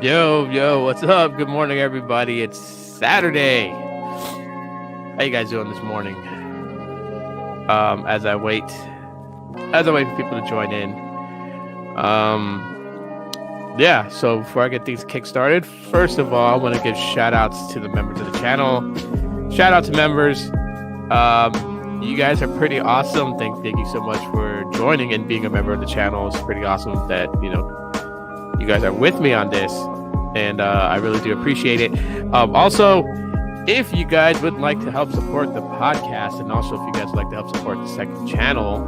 Yo, what's up? Good morning, everybody. It's Saturday. How you guys doing this morning? As I wait for people to join in. So before I get things kick-started, first of all, I want to give shout-outs to the members of the channel. Shout out to members. You guys are pretty awesome. Thank you so much for joining and being a member of the channel. It's pretty awesome that, you guys are with me on this, and I really do appreciate it. Also, if you guys would like to help support the podcast, and also if you guys would like to help support the second channel,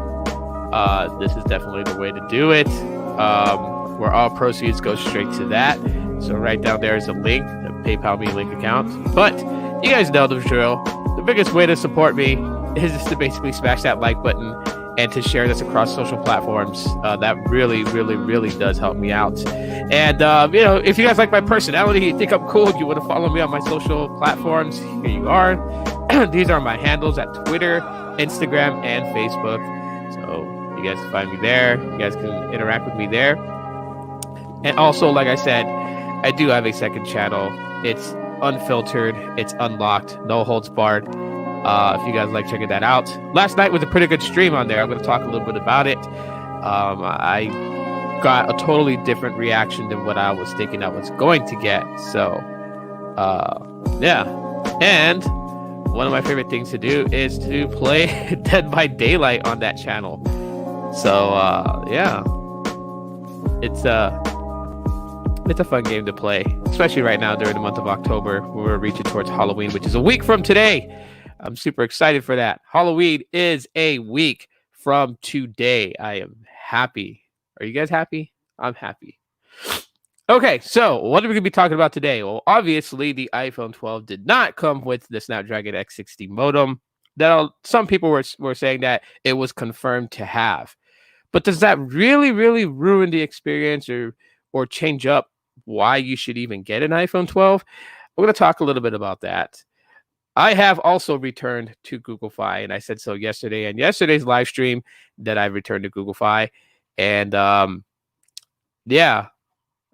this is definitely the way to do it, where all proceeds go straight to that. So right down there is a link, the PayPal me link account. But you guys know the drill. The biggest way to support me is just to basically smash that like button and to share this across social platforms. That really does help me out. And, if you guys like my personality, you think I'm cool, you want to follow me on my social platforms, here you are. These are my handles at Twitter, Instagram, and Facebook. So you guys can find me there. You guys can interact with me there. And also, like I said, I do have a second channel. It's unfiltered. It's unlocked. No holds barred. If you guys like checking that out. Last night was a pretty good stream on there. I'm going to talk a little bit about it. I got a totally different reaction than what I was thinking I was going to get. So, yeah. And one of my favorite things to do is to play Dead by Daylight on that channel. So, yeah. It's a fun game to play, especially right now during the month of October. We're reaching towards Halloween, which is a week from today. I'm super excited for that. Halloween is a week from today. I am happy. Are you guys happy? I'm happy. Okay, so what are we going to be talking about today? Well, obviously, the iPhone 12 did not come with the Snapdragon X60 modem. Some people were saying that it was confirmed to have. But does that really ruin the experience or change up why you should even get an iPhone 12? We're going to talk a little bit about that. I have also returned to Google Fi, and I said so yesterday and yesterday's live stream that I returned to Google Fi, and I'll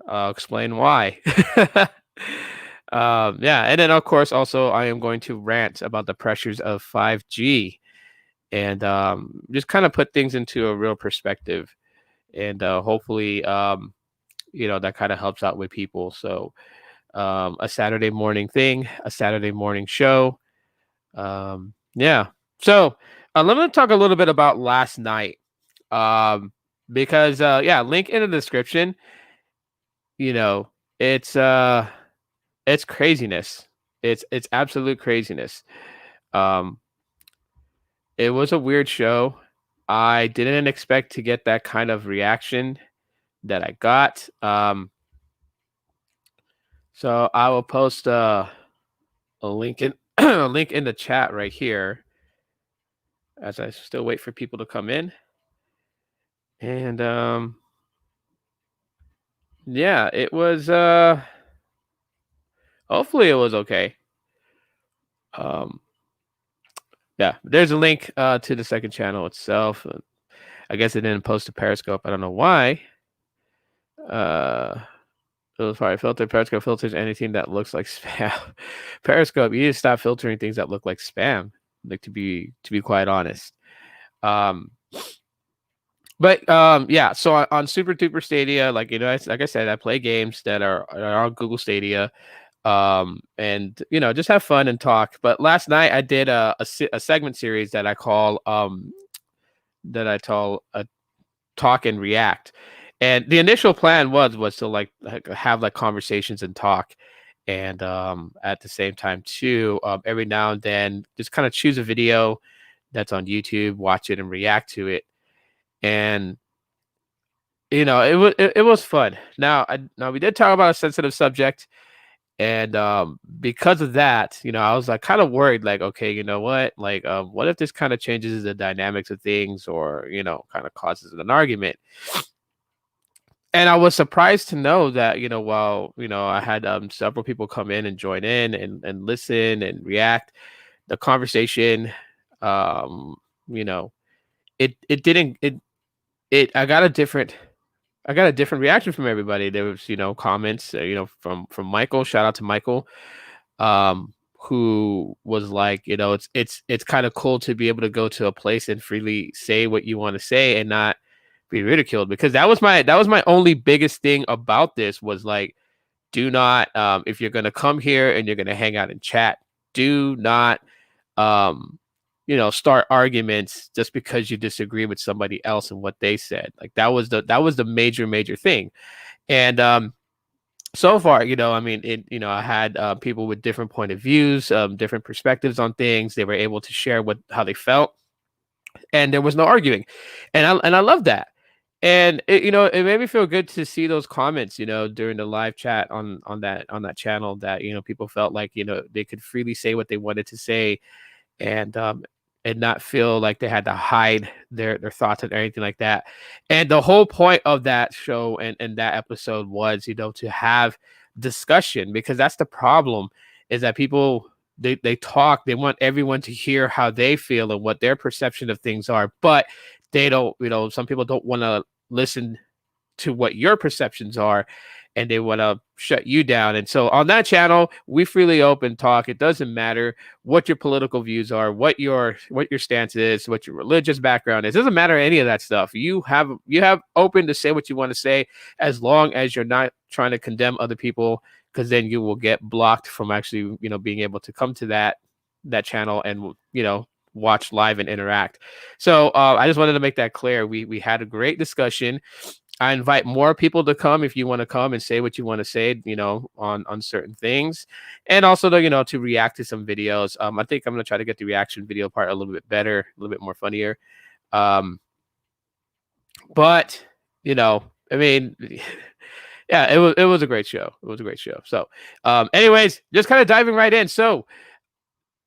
explain why. And then of course also I am going to rant about the pressures of 5G, and just kind of put things into a real perspective, and hopefully that kind of helps out with people. So a Saturday morning thing, a Saturday morning show. So let me talk a little bit about last night, because link in the description. It's craziness. It's absolute craziness. It was a weird show. I didn't expect to get that kind of reaction that I got. So I will post a link in a link in the chat right here as I still wait for people to come in. And it was hopefully it was okay. There's a link to the second channel itself. I guess it didn't post to Periscope. I don't know why. It was probably filtered. Periscope filters anything that looks like spam. Periscope, you need to stop filtering things that look like spam. Like, to be quite honest. So on Super Duper Stadia, like I said, I play games that are on Google Stadia, and just have fun and talk. But last night I did a segment series that I call Talk and React. And the initial plan was to have conversations and talk, and at the same time too, every now and then just kind of choose a video that's on YouTube, watch it, and react to it. And it was fun. Now we did talk about a sensitive subject, and because of that, I was kind of worried, okay, you know what, what if this kind of changes the dynamics of things, or kind of causes an argument. And I was surprised to know that, while, I had several people come in and join in and listen and react, the conversation, it didn't, I got a different I got a different reaction from everybody. There was, comments, from Michael. Shout out to Michael, who was like, it's kind of cool to be able to go to a place and freely say what you want to say and not be ridiculed. Because that was my only biggest thing about this was like, do not, if you're gonna come here and you're gonna hang out and chat, do not, um, start arguments just because you disagree with somebody else and what they said. Like that was the major thing. And so far, I mean, I had people with different point of views, different perspectives on things. They were able to share how they felt, and there was no arguing, and I love that. And it made me feel good to see those comments, during the live chat on that channel, that people felt like they could freely say what they wanted to say, and not feel like they had to hide their thoughts and anything like that. And the whole point of that show and that episode was, to have discussion, because that's the problem, is that people, they talk, they want everyone to hear how they feel and what their perception of things are, but they don't, some people don't want to listen to what your perceptions are, and they want to shut you down. And so on that channel, we freely open talk. It doesn't matter what your political views are, what your stance is, what your religious background is. It doesn't matter any of that stuff. You have open to say what you want to say, as long as you're not trying to condemn other people, because then you will get blocked from actually being able to come to that channel and watch live and interact. So I just wanted to make that clear. We had a great discussion. I invite more people to come if you want to come and say what you want to say, on certain things, and also to react to some videos. I think I'm gonna try to get the reaction video part a little bit better, a little bit more funnier. Um, but I mean, yeah, it was a great show. It was a great show. So, anyways, just kind of diving right in. So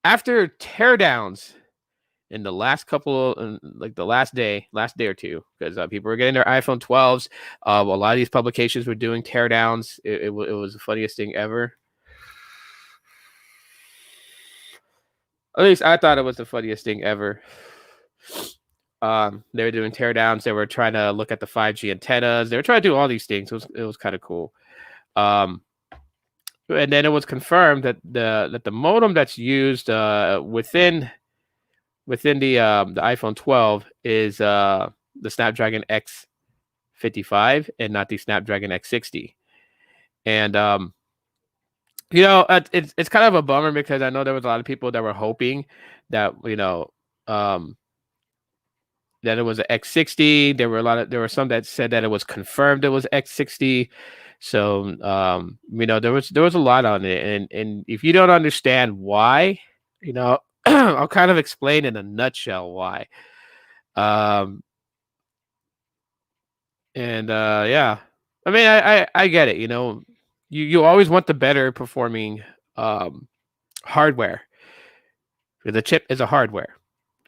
after teardowns in the last like the last day or two, because people were getting their iPhone 12s. A lot of these publications were doing teardowns. It was the funniest thing ever. At least I thought it was the funniest thing ever. They were doing teardowns. They were trying to look at the 5G antennas. They were trying to do all these things. It was kind of cool. And then it was confirmed that the modem that's used within the iPhone 12 is the Snapdragon X55 and not the Snapdragon X60. And it's kind of a bummer, because I know there was a lot of people that were hoping that that it was an X60. There were some that said that it was confirmed it was X60. So there was a lot on it, and if you don't understand why, I'll kind of explain in a nutshell why. Um, and yeah, I mean, I get it. You always want the better performing hardware. The chip is a hardware.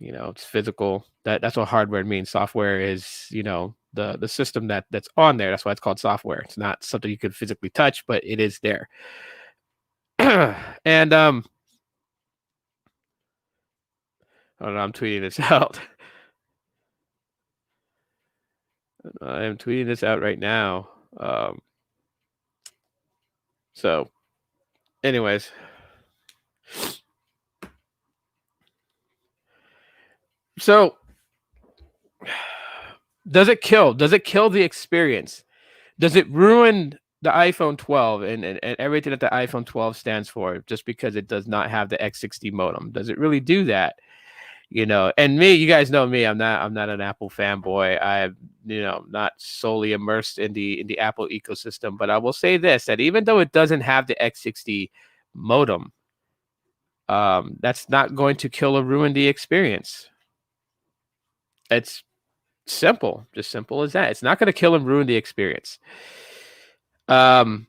It's physical. That's what hardware means. Software is the system that's on there. That's why it's called software. It's not something you can physically touch, but it is there. And I don't know, I'm tweeting this out. I am tweeting this out right now. So, anyways, so does it kill? Does it kill the experience? Does it ruin the iPhone 12 and everything that the iPhone 12 stands for, just because it does not have the X60 modem? Does it really do that? And me, you guys know me, I'm not an Apple fanboy. I'm not solely immersed in the Apple ecosystem, but I will say this, that even though it doesn't have the X60 modem, that's not going to kill or ruin the experience. It's simple, just simple as that. It's not going to kill and ruin the experience. The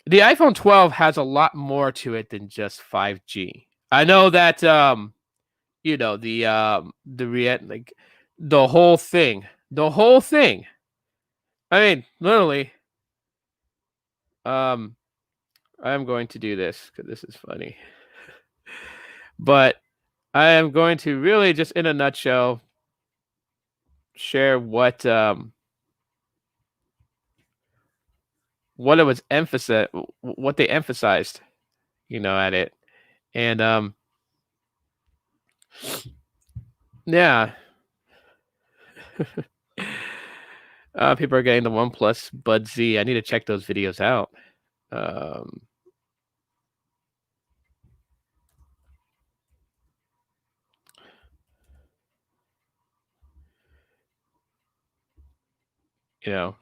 iPhone 12 has a lot more to it than just 5G. I know that like the whole thing. I mean, literally. I'm going to do this because this is funny. But I am going to really, just in a nutshell, share what what it was what they emphasized, at it. And yeah. People are getting the OnePlus Bud Z. I need to check those videos out. Um, you know,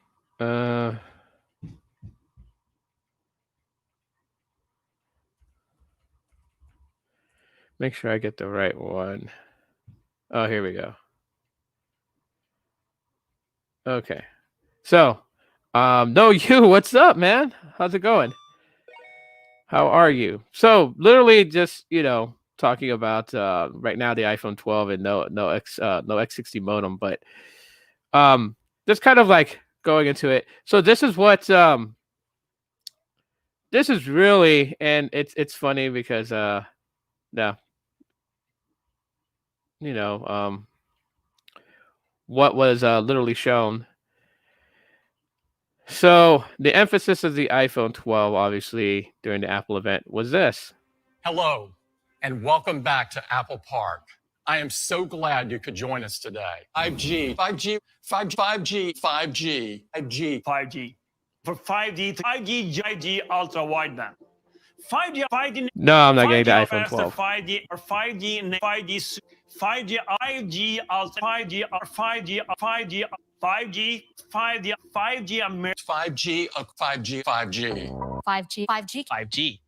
make sure I get the right one. Oh, here we go. Okay. So, no, you, what's up, man? How's it going? How are you? So, literally just, talking about right now the iPhone 12 and no X60 modem, but just kind of like going into it. So this is what this is really, and it's funny because yeah, what was literally shown. So the emphasis of the iPhone 12, obviously during the Apple event, was this. Hello, and welcome back to Apple Park. I am so glad you could join us today. 5G, 5G, 5G, 5G, 5G, 5G. For 5G, 5G ultra wideband. 5G. No, I'm not getting the iPhone 12. 5G or 5G, 5G, 5G, 5G ultra, 5G or 5G, 5G, 5G, 5G, 5G, 5G, 5G, 5G, 5G, 5G, 5G.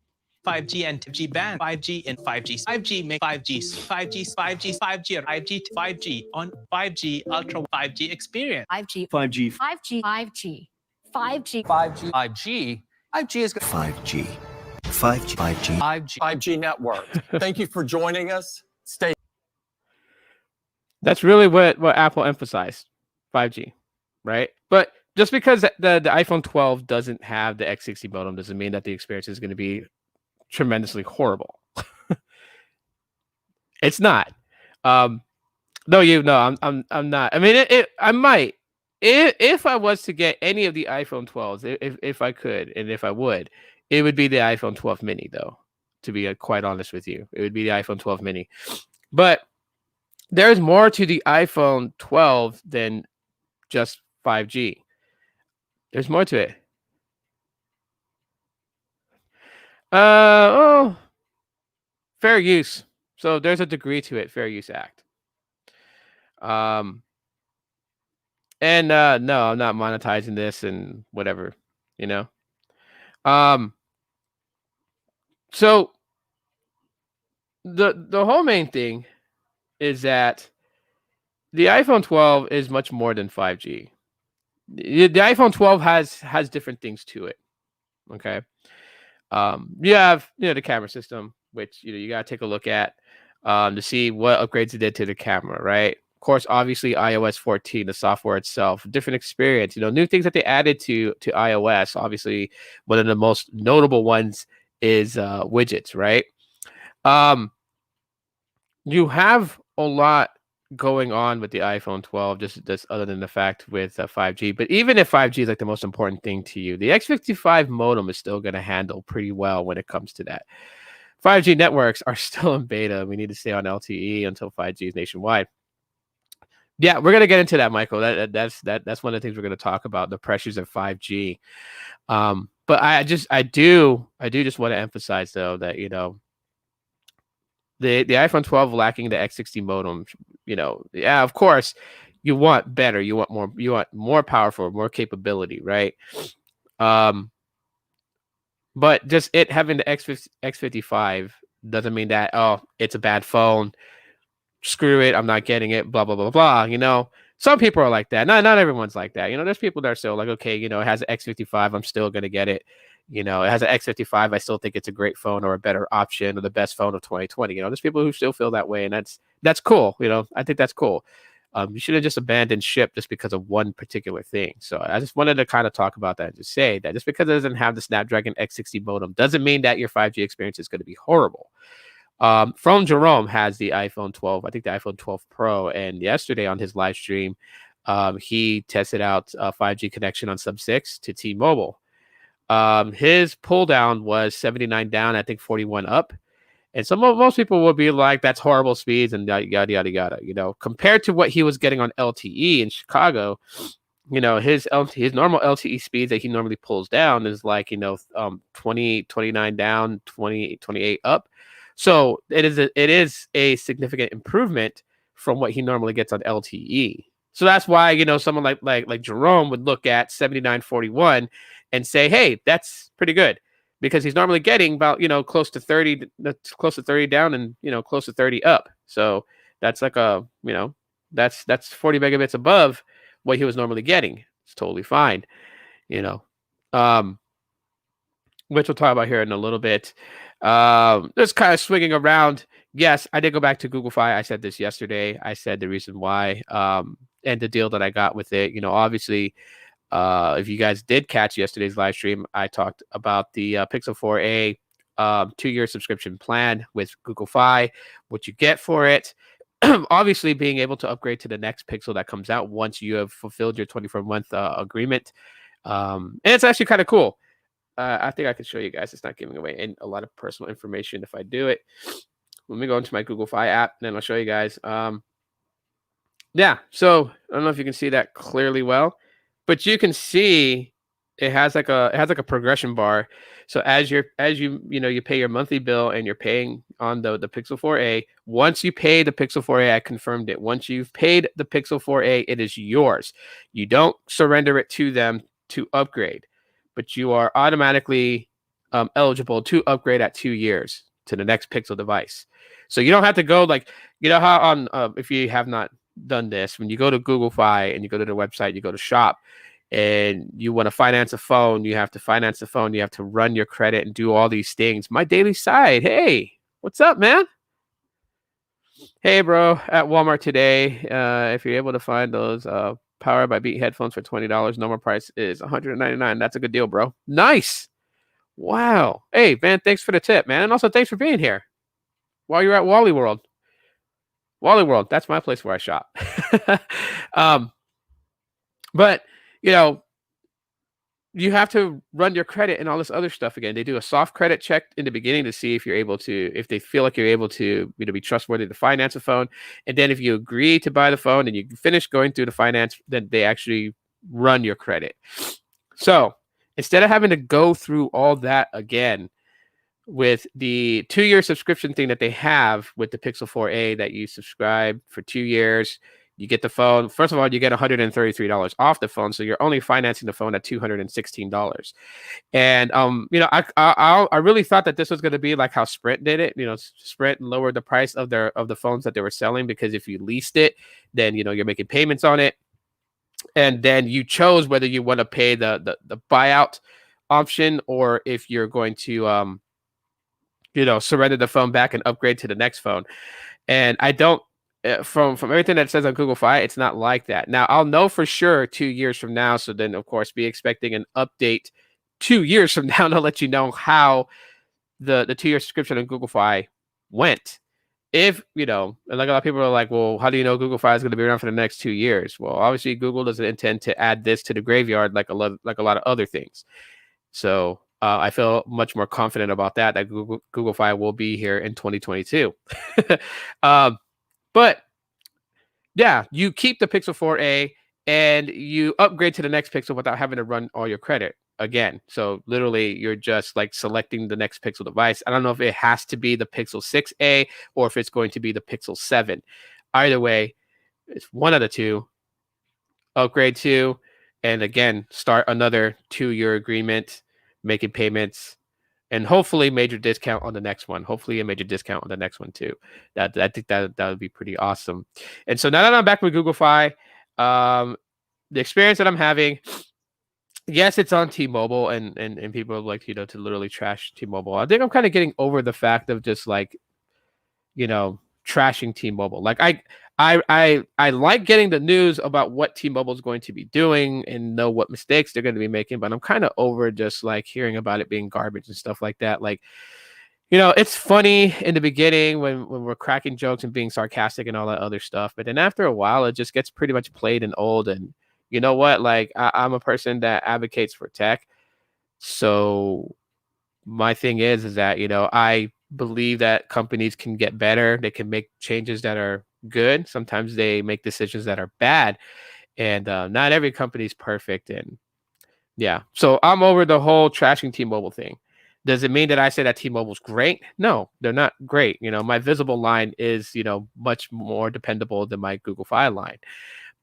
5G and 5G band, 5G and 5G. 5G make 5G, 5G, 5G, 5G, or 5G to 5G on 5G Ultra 5G experience. 5G, 5G, 5G, 5G, 5G, 5G, 5G, 5G is 5G, 5G, 5G, 5G, 5G network. Thank you for joining us. Stay. That's really what Apple emphasized, 5G, right? But just because the iPhone 12 doesn't have the X60 modem doesn't mean that the experience is going to be tremendously horrible. It's not. I'm not. I mean, I might, if I was to get any of the iPhone 12s, if I could, and if I would, it would be the iPhone 12 mini, though. To be quite honest with you, it would be the iPhone 12 mini. But there's more to the iPhone 12 than just 5G. There's more to it. Fair use. So there's a degree to it, Fair Use Act. And no, I'm not monetizing this and whatever, So the whole main thing is that the iPhone 12 is much more than 5G. The iPhone 12 has different things to it. Okay. You have the camera system, which you gotta take a look at to see what upgrades it did to the camera, right? Of course, obviously iOS 14, the software itself, different experience, new things that they added to iOS. Obviously, one of the most notable ones is widgets, right? You have a lot going on with the iPhone 12, just other than the fact with 5G. But even if 5G is like the most important thing to you, the X55 modem is still going to handle pretty well when it comes to that. 5G networks are still in beta. We need to stay on LTE until 5G is nationwide. Yeah, we're gonna get into that, Michael. That's one of the things we're gonna talk about, the pressures of 5G. But I do just want to emphasize though that the iPhone 12 lacking the X60 modem, yeah, of course, you want better, you want more powerful, more capability, right? But just it having the X55 doesn't mean that it's a bad phone. Screw it, I'm not getting it, blah blah blah blah. Some people are like that. Not everyone's like that. There's people that are still like, okay, it has an X55, I'm still gonna get it. It has an X55, I still think it's a great phone or a better option or the best phone of 2020. There's people who still feel that way, and that's cool. I think that's cool. You should have just abandoned ship just because of one particular thing. So I just wanted to kind of talk about that and just say that just because it doesn't have the Snapdragon X60 modem doesn't mean that your 5G experience is going to be horrible. From Jerome has the iPhone 12, I think the iPhone 12 Pro, and yesterday on his live stream, he tested out a 5G connection on sub 6 to T-Mobile. His pull down was 79 down, I think 41 up. And most people will be like, that's horrible speeds and yada, yada, yada, you know, compared to what he was getting on LTE in Chicago. You know, his normal LTE speeds that he normally pulls down is like, you know, 20, 29 down, 20, 28 up. So it is a significant improvement from what he normally gets on LTE. So that's why, you know, someone like Jerome would look at 79.41 and say, hey, that's pretty good, because he's normally getting about, you know, close to 30 down and, you know, close to 30 up. So that's like a, you know, that's 40 megabits above what he was normally getting. It's totally fine, you know. Which we'll talk about here in a little bit. Just kind of swinging around. Yes, I did go back to Google Fi. I said this yesterday. I said the reason why, and the deal that I got with it. You know, obviously, if you guys did catch yesterday's live stream, I talked about the Pixel 4a 2-year subscription plan with Google Fi, what you get for it. Obviously, being able to upgrade to the next Pixel that comes out once you have fulfilled your 24-month agreement. And it's actually kind of cool. I think I can show you guys. It's not giving away a lot of personal information if I do it. Let me go into my Google Fi app, and then I'll show you guys. Yeah, so I don't know if you can see that clearly well, but you can see it has like a progression bar. So as you pay your monthly bill and you're paying on the Pixel 4a. Once you pay the Pixel 4a, I confirmed it. Once you've paid the Pixel 4a, it is yours. You don't surrender it to them to upgrade, but you are automatically eligible to upgrade at 2 years to the next Pixel device. So you don't have to go like, you know how on if you have not done this, when you go to Google Fi and you go to the website, you go to shop, and you want to finance a phone, you have to finance the phone, you have to run your credit and do all these things. My daily side, hey, what's up, man? Hey, bro, at Walmart today, if you're able to find those Power by Beat headphones for $20, normal price is $199. That's a good deal, bro. Nice. Wow. Hey, man, thanks for the tip, man. And also thanks for being here while you're at Wally World. Wally World, that's my place where I shop. But, you know, you have to run your credit and all this other stuff again. They do a soft credit check in the beginning to see if you're able to, if they feel like you're able to, you know, be trustworthy to finance a phone. And then if you agree to buy the phone and you finish going through the finance, then they actually run your credit. So instead of having to go through all that again with the 2-year subscription thing that they have with the Pixel 4a, that you subscribe for 2 years, you get the phone. First of all, you get $133 off the phone, so you're only financing the phone at $216. And you know, I really thought that this was going to be like how Sprint did it. You know, Sprint lowered the price of the phones that they were selling, because if you leased it, then you know you're making payments on it, and then you chose whether you want to pay the buyout option or if you're going to you know, surrender the phone back and upgrade to the next phone. And I don't. From everything that it says on Google Fi, it's not like that. Now, I'll know for sure 2 years from now. So then, of course, be expecting an update 2 years from now to let you know how the 2-year subscription on Google Fi went. If, you know, and like a lot of people are like, well, how do you know Google Fi is going to be around for the next 2 years? Well, obviously, Google doesn't intend to add this to the graveyard like a lot of other things. So I feel much more confident about that Google Fi will be here in 2022. But yeah, you keep the Pixel 4a and you upgrade to the next Pixel without having to run all your credit again. So literally, you're just like selecting the next Pixel device. I don't know if it has to be the Pixel 6a or if it's going to be the Pixel 7. Either way, it's one of the two. Upgrade to, and again, start another 2-year agreement, making payments. And hopefully major discount on the next one. Hopefully a major discount on the next one too. I think that would be pretty awesome. And so now that I'm back with Google Fi, the experience that I'm having, yes, it's on T-Mobile, and people like, you know, to literally trash T-Mobile. I think I'm kind of getting over the fact of just like, you know, trashing T-Mobile. Like I like getting the news about what T-Mobile is going to be doing and know what mistakes they're going to be making, but I'm kind of over just like hearing about it being garbage and stuff like that. Like, you know, it's funny in the beginning when we're cracking jokes and being sarcastic and all that other stuff, but then after a while, it just gets pretty much played and old. And you know what? Like I'm a person that advocates for tech. So my thing is that, I believe that companies can get better. They can make changes that are good. Sometimes they make decisions that are bad, and not every company is perfect. And yeah, so I'm over the whole trashing T-Mobile thing. Does it mean that I say that T-Mobile's great? No, they're not great. My visible line is, much more dependable than my Google Fi line,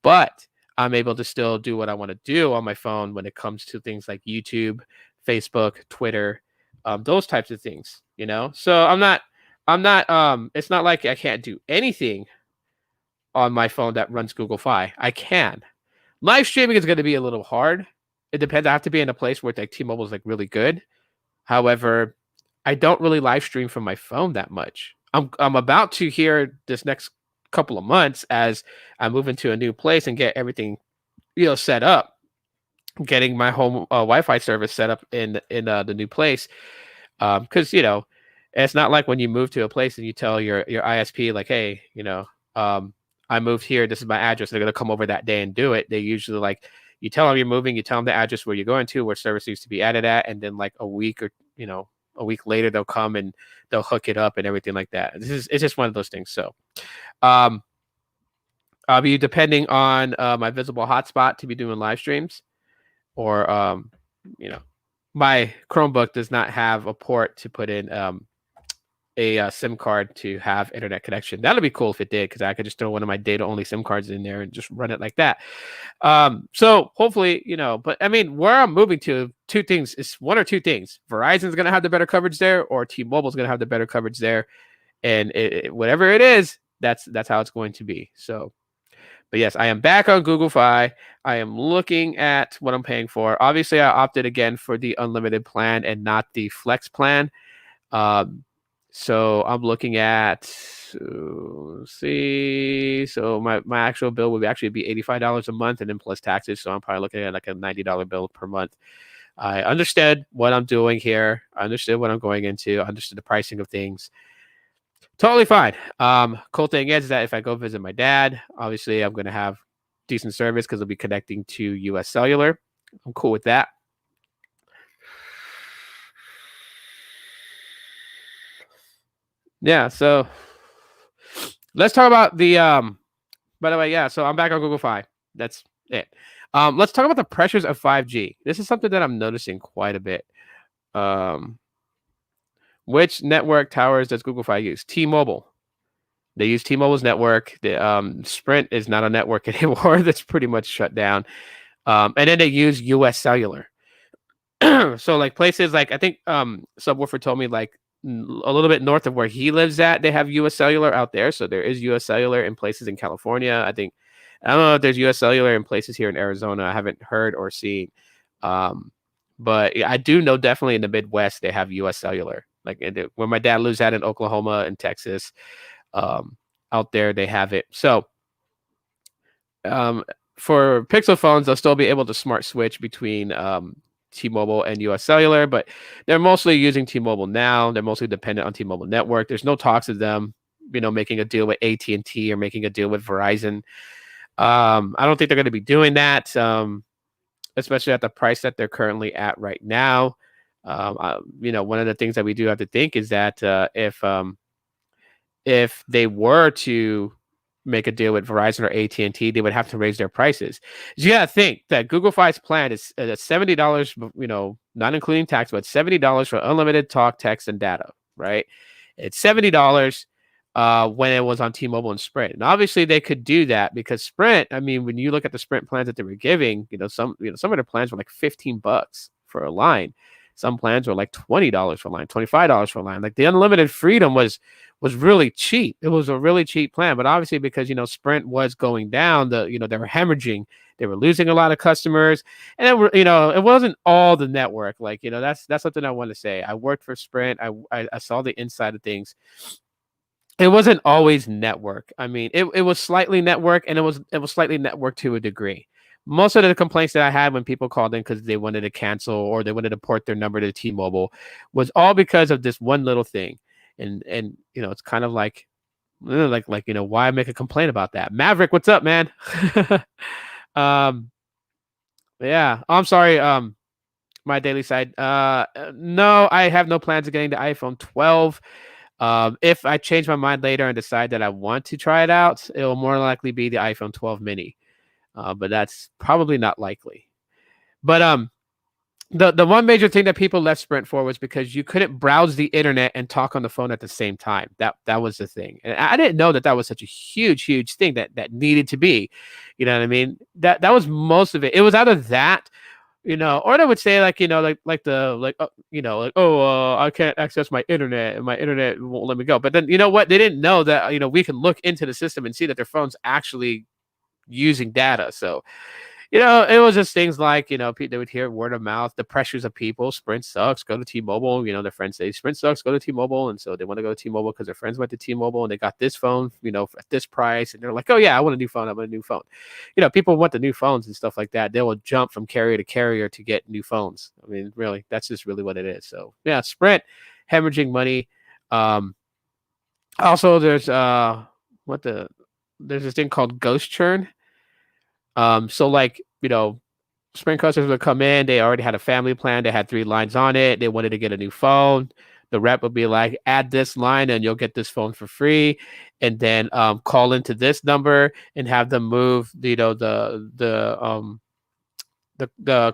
but I'm able to still do what I want to do on my phone when it comes to things like YouTube, Facebook, Twitter, those types of things. So it's not like I can't do anything on my phone that runs Google Fi. I can. Live streaming is going to be a little hard. It depends. I have to be in a place where like T-Mobile is like really good. However, I don't really live stream from my phone that much. I'm about to here this next couple of months as I move into a new place and get everything set up, getting my home Wi-Fi service set up in the new place. Because it's not like when you move to a place and you tell your ISP like, hey, I moved here. This is my address. They're gonna come over that day and do it. They usually like you tell them you're moving. You tell them the address where you're going to, where service needs to be added at, and then like a week later they'll come and they'll hook it up and everything like that. It's just one of those things. So, I'll be depending on my visible hotspot to be doing live streams, or my Chromebook does not have a port to put in a SIM card to have internet connection. That'll be cool if it did, because I could just throw one of my data only SIM cards in there and just run it like that. So hopefully, but I mean, where I'm moving to, two things is one or two things. Verizon's going to have the better coverage there, or T-Mobile's going to have the better coverage there. And whatever it is, that's how it's going to be. So, but yes, I am back on Google Fi. I am looking at what I'm paying for. Obviously, I opted again for the unlimited plan and not the flex plan. So I'm looking at, let's see. So my actual bill would actually be $85 a month, and then plus taxes. So I'm probably looking at like a $90 bill per month. I understood what I'm doing here. I understood what I'm going into. I understood the pricing of things. Totally fine. Cool thing is that if I go visit my dad, obviously I'm going to have decent service because I'll be connecting to US Cellular. I'm cool with that. Yeah, so let's talk about the by the way, yeah, so I'm back on Google Fi. That's it. Let's talk about the pressures of 5G. This is something that I'm noticing quite a bit. Which network towers does Google Fi use? T-Mobile. They use T-Mobile's network. The Sprint is not a network anymore. That's pretty much shut down. And then they use US Cellular. So like places like, I think Subwoofer told me like a little bit north of where he lives at, they have US Cellular out there. So there is US Cellular in places in California. I don't know if there's US Cellular in places here in Arizona. I haven't heard or seen. But I do know definitely in the Midwest they have US Cellular. Like where my dad lives at in Oklahoma and Texas, out there they have it. So for Pixel phones, they'll still be able to smart switch between T-Mobile and US Cellular, but they're mostly using T-Mobile now. They're mostly dependent on T-Mobile network. There's no talks of them, making a deal with AT&T or making a deal with Verizon. I don't think they're going to be doing that, especially at the price that they're currently at right now. One of the things that we do have to think is that if they were to make a deal with Verizon or AT&T, they would have to raise their prices. So you gotta think that Google Fi's plan is $70, not including tax, but $70 for unlimited talk, text, and data, right? It's $70 when it was on T-Mobile and Sprint. And obviously they could do that because Sprint, I mean, when you look at the Sprint plans that they were giving, some of their plans were like $15 for a line. Some plans were like $20 for a line, $25 for a line. Like the unlimited freedom was really cheap. It was a really cheap plan, but obviously because Sprint was going down, they were hemorrhaging. They were losing a lot of customers, and it wasn't all the network. Like that's something I want to say. I worked for Sprint. I saw the inside of things. It wasn't always network. I mean, it was slightly network, and it was slightly network to a degree. Most of the complaints that I had when people called in because they wanted to cancel or they wanted to port their number to T-Mobile was all because of this one little thing. And it's kind of like why make a complaint about that? Maverick, what's up, man? Yeah, I'm sorry. my daily side. No, I have no plans of getting the iPhone 12. If I change my mind later and decide that I want to try it out, it will more likely be the iPhone 12 mini. But that's probably not likely. But the one major thing that people left Sprint for was because you couldn't browse the internet and talk on the phone at the same time. That was the thing, and I didn't know that that was such a huge thing that needed to be. You know what I mean? That was most of it. It was out of that, or they would say like I can't access my internet and my internet won't let me go. But then you know what? They didn't know that we can look into the system and see that their phone's actually using data. So it was just things like, they would hear word of mouth, the pressures of people. Sprint sucks, go to T-Mobile. Their friends say Sprint sucks, go to T-Mobile. And so they want to go to T-Mobile because their friends went to T-Mobile and they got this phone, at this price. And they're like, oh yeah, I want a new phone. I want a new phone. People want the new phones and stuff like that. They will jump from carrier to carrier to get new phones. I mean, really, that's just really what it is. So yeah, Sprint hemorrhaging money. Also there's there's this thing called ghost churn. So like, Sprint customers would come in, they already had a family plan, they had 3 lines on it, they wanted to get a new phone. The rep would be like, add this line and you'll get this phone for free. And then call into this number and have them move, the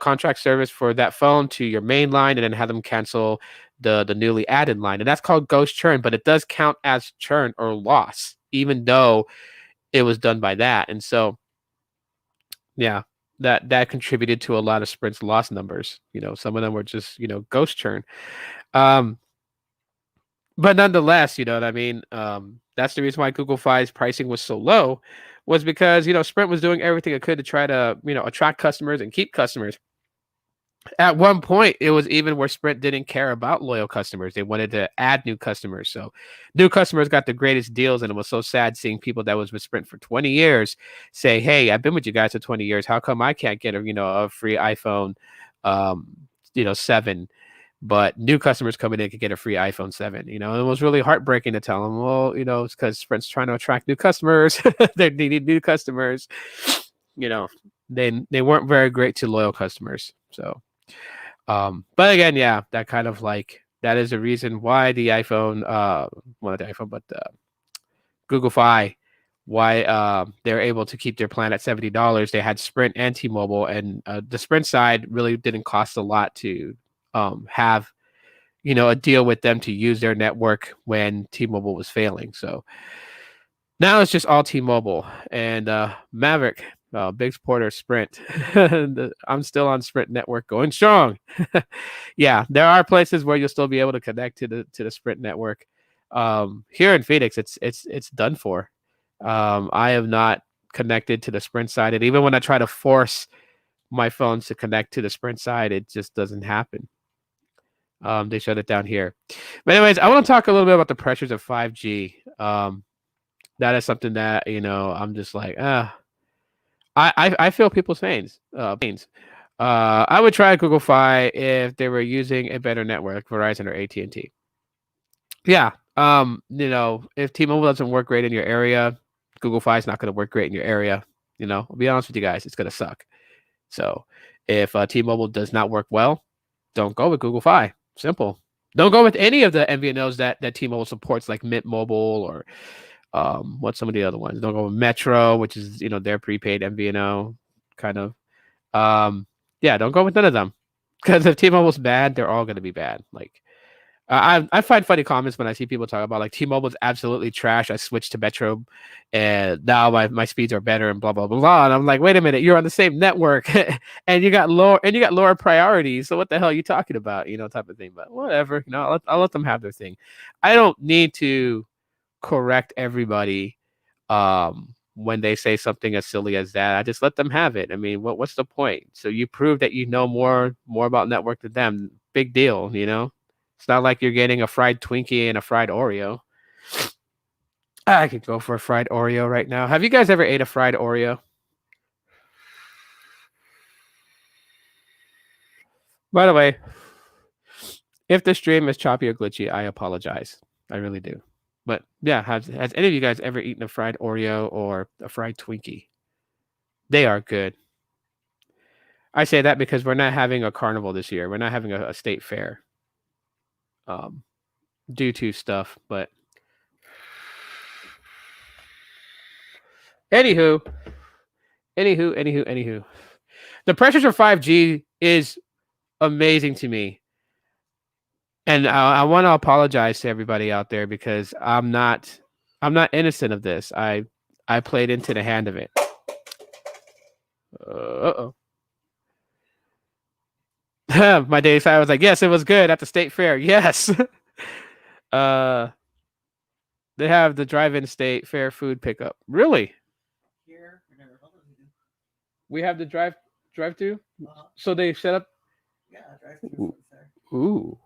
contract service for that phone to your main line, and then have them cancel the newly added line. And that's called ghost churn, but it does count as churn or loss, even though it was done by that. And so yeah, that contributed to a lot of Sprint's loss numbers. Some of them were just, ghost churn. But nonetheless, you know what I mean? That's the reason why Google Fi's pricing was so low, was because, Sprint was doing everything it could to try to, attract customers and keep customers. At one point, it was even where Sprint didn't care about loyal customers. They wanted to add new customers. So new customers got the greatest deals. And it was so sad seeing people that was with Sprint for 20 years say, hey, I've been with you guys for 20 years. How come I can't get a free iPhone, 7? But new customers coming in could get a free iPhone 7. It was really heartbreaking to tell them, well, it's because Sprint's trying to attract new customers. They need new customers. They weren't very great to loyal customers. So but again, yeah, that kind of that is the reason why the iPhone, not the iPhone, but Google Fi, why they're able to keep their plan at $70. They had Sprint and T-Mobile, and the Sprint side really didn't cost a lot to have a deal with them to use their network when T-Mobile was failing. So now it's just all T-Mobile. And Maverick, big supporter of Sprint. I'm still on Sprint network, going strong. Yeah, there are places where you'll still be able to connect to the Sprint network. Here in Phoenix, it's done for. I have not connected to the Sprint side, and even when I try to force my phones to connect to the Sprint side, it just doesn't happen. They shut it down here. But anyways, I want to talk a little bit about the pressures of 5G. That is something that I'm just like, I feel people's pains. I would try Google Fi if they were using a better network, Verizon or AT&T. Yeah, if T-Mobile doesn't work great in your area, Google Fi is not going to work great in your area. I'll be honest with you guys, it's going to suck. So if T-Mobile does not work well, don't go with Google Fi. Simple. Don't go with any of the MVNOs that T-Mobile supports, like Mint Mobile or what's some of the other ones. Don't go with Metro, which is their prepaid MVNO kind of. Yeah, don't go with none of them, because if T-Mobile's bad, they're all going to be bad. Like I find funny comments when I see people talk about like T-Mobile's absolutely trash. I switched to Metro, and now my speeds are better and blah blah blah blah. And I'm like, wait a minute, you're on the same network, and you got lower priorities. So what the hell are you talking about? Type of thing. But whatever. I'll let them have their thing. I don't need to correct everybody when they say something as silly as that. I just let them have it. I mean, what's the point? So you prove that you know more about network than them. Big deal. It's not like you're getting a fried Twinkie and a fried Oreo. I could go for a fried Oreo right now. Have you guys ever ate a fried Oreo? By the way, if the stream is choppy or glitchy, I apologize. I really do. But yeah, has any of you guys ever eaten a fried Oreo or a fried Twinkie? They are good. I say that because we're not having a carnival this year. We're not having a state fair, due to stuff. But anywho, anywho, the pressures of 5G is amazing to me, and I want to apologize to everybody out there because I'm not innocent of this. I played into the hand of it. Uh-oh. My day I was like, yes, it was good at the state fair. Yes. They have the drive-in state fair food pickup. Really? We have the drive-through. So they set up. Yeah, drive-through. Ooh.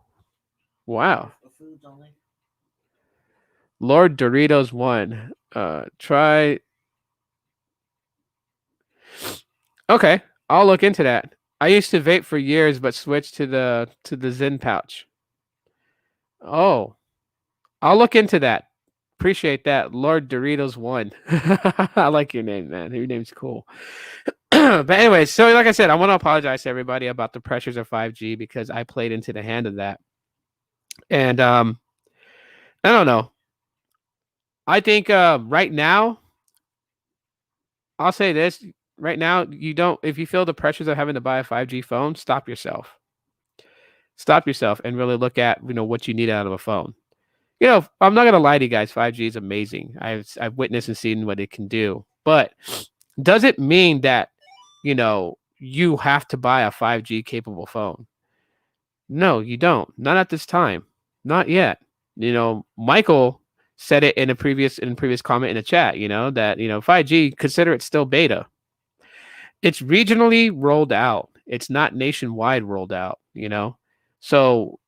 Wow. Lord Doritos won. Try. Okay, I'll look into that. I used to vape for years, but switched to the Zen pouch. Oh, I'll look into that. Appreciate that. Lord Doritos won. I like your name, man. Your name's cool. But anyway, so like I said, I want to apologize to everybody about the pressures of 5G because I played into the hand of that. And I don't know. I think right now, I'll say this. Right now, if you feel the pressures of having to buy a 5G phone, stop yourself. Stop yourself and really look at, what you need out of a phone. I'm not going to lie to you guys. 5G is amazing. I've witnessed and seen what it can do. But does it mean that, you have to buy a 5G capable phone? No, you don't. Not at this time. Not yet. Michael said it in a previous comment in the chat, that, 5G, consider it still beta. It's regionally rolled out. It's not nationwide rolled out, So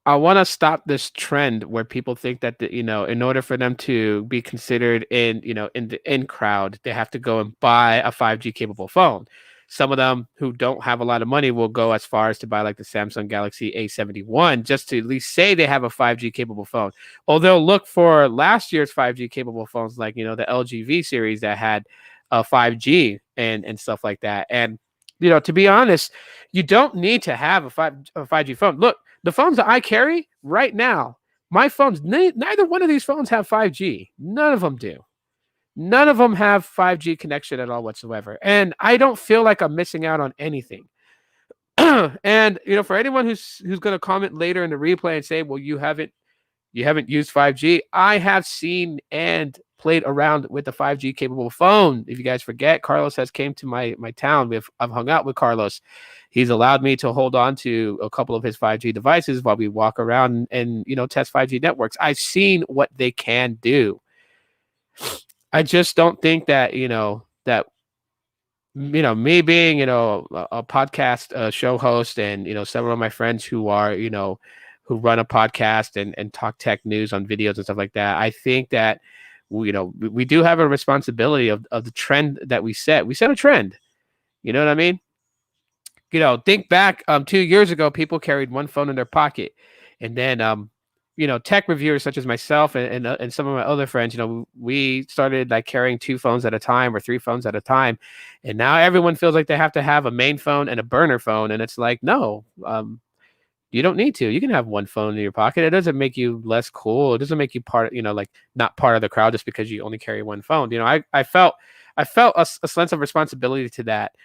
I want to stop this trend where people think that, in order for them to be considered in the in crowd, they have to go and buy a 5G capable phone. Some of them who don't have a lot of money will go as far as to buy like the Samsung Galaxy A71 just to at least say they have a 5G capable phone. Or they'll look for last year's 5G capable phones, like, the LG V series that had a 5G and stuff like that. And, to be honest, you don't need to have a 5G phone. Look, the phones that I carry right now, my phones, neither one of these phones have 5G. None of them do. None of them have 5G connection at all whatsoever. And I don't feel like I'm missing out on anything. And, for anyone who's going to comment later in the replay and say, well, you haven't used 5G. I have seen and played around with the 5G capable phone. If you guys forget, Carlos has came to my town. I've hung out with Carlos. He's allowed me to hold on to a couple of his 5G devices while we walk around and test 5G networks. I've seen what they can do. I just don't think that me being a podcast show host and several of my friends who are who run a podcast and talk tech news on videos and stuff like that. I think that we do have a responsibility of the trend that we set. We set a trend. You know what I mean? Think back 2 years ago, people carried one phone in their pocket, and then tech reviewers such as myself and some of my other friends, we started like carrying 2 phones at a time or 3 phones at a time, and now everyone feels like they have to have a main phone and a burner phone, and it's like, no, you don't need to. You can have one phone in your pocket. It doesn't make you less cool. It doesn't make you part, like not part of the crowd just because you only carry one phone. I felt a sense of responsibility to that.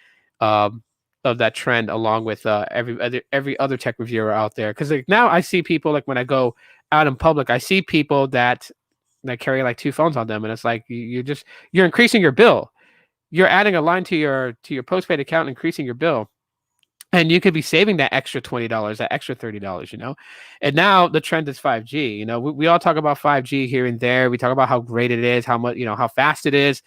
Of that trend, along with every other tech reviewer out there, because like now I see people, like when I go out in public, I see people that carry like 2 phones on them, and it's like you're increasing your bill. You're adding a line to your postpaid account, increasing your bill, and you could be saving that extra $20, that extra $30, And now the trend is 5G. We all talk about 5G here and there. We talk about how great it is, how much, how fast it is.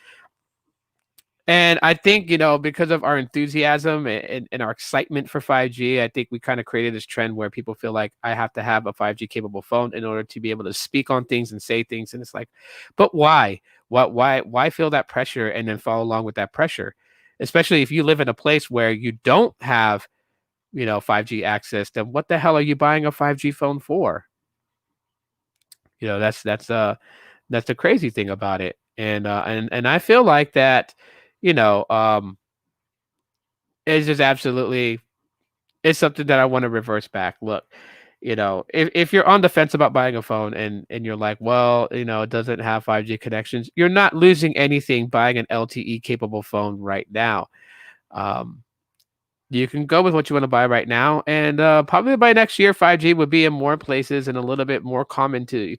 And I think, because of our enthusiasm and our excitement for 5G, I think we kind of created this trend where people feel like I have to have a 5G capable phone in order to be able to speak on things and say things. And it's like, but why? Why feel that pressure and then follow along with that pressure? Especially if you live in a place where you don't have, 5G access, then what the hell are you buying a 5G phone for? That's the crazy thing about it. And I feel like that, it's just absolutely, it's something that I want to reverse back. Look, if you're on the fence about buying a phone and you're like, well, it doesn't have 5G connections, you're not losing anything buying an LTE capable phone right now. Um, you can go with what you want to buy right now, and probably by next year, 5G would be in more places and a little bit more common to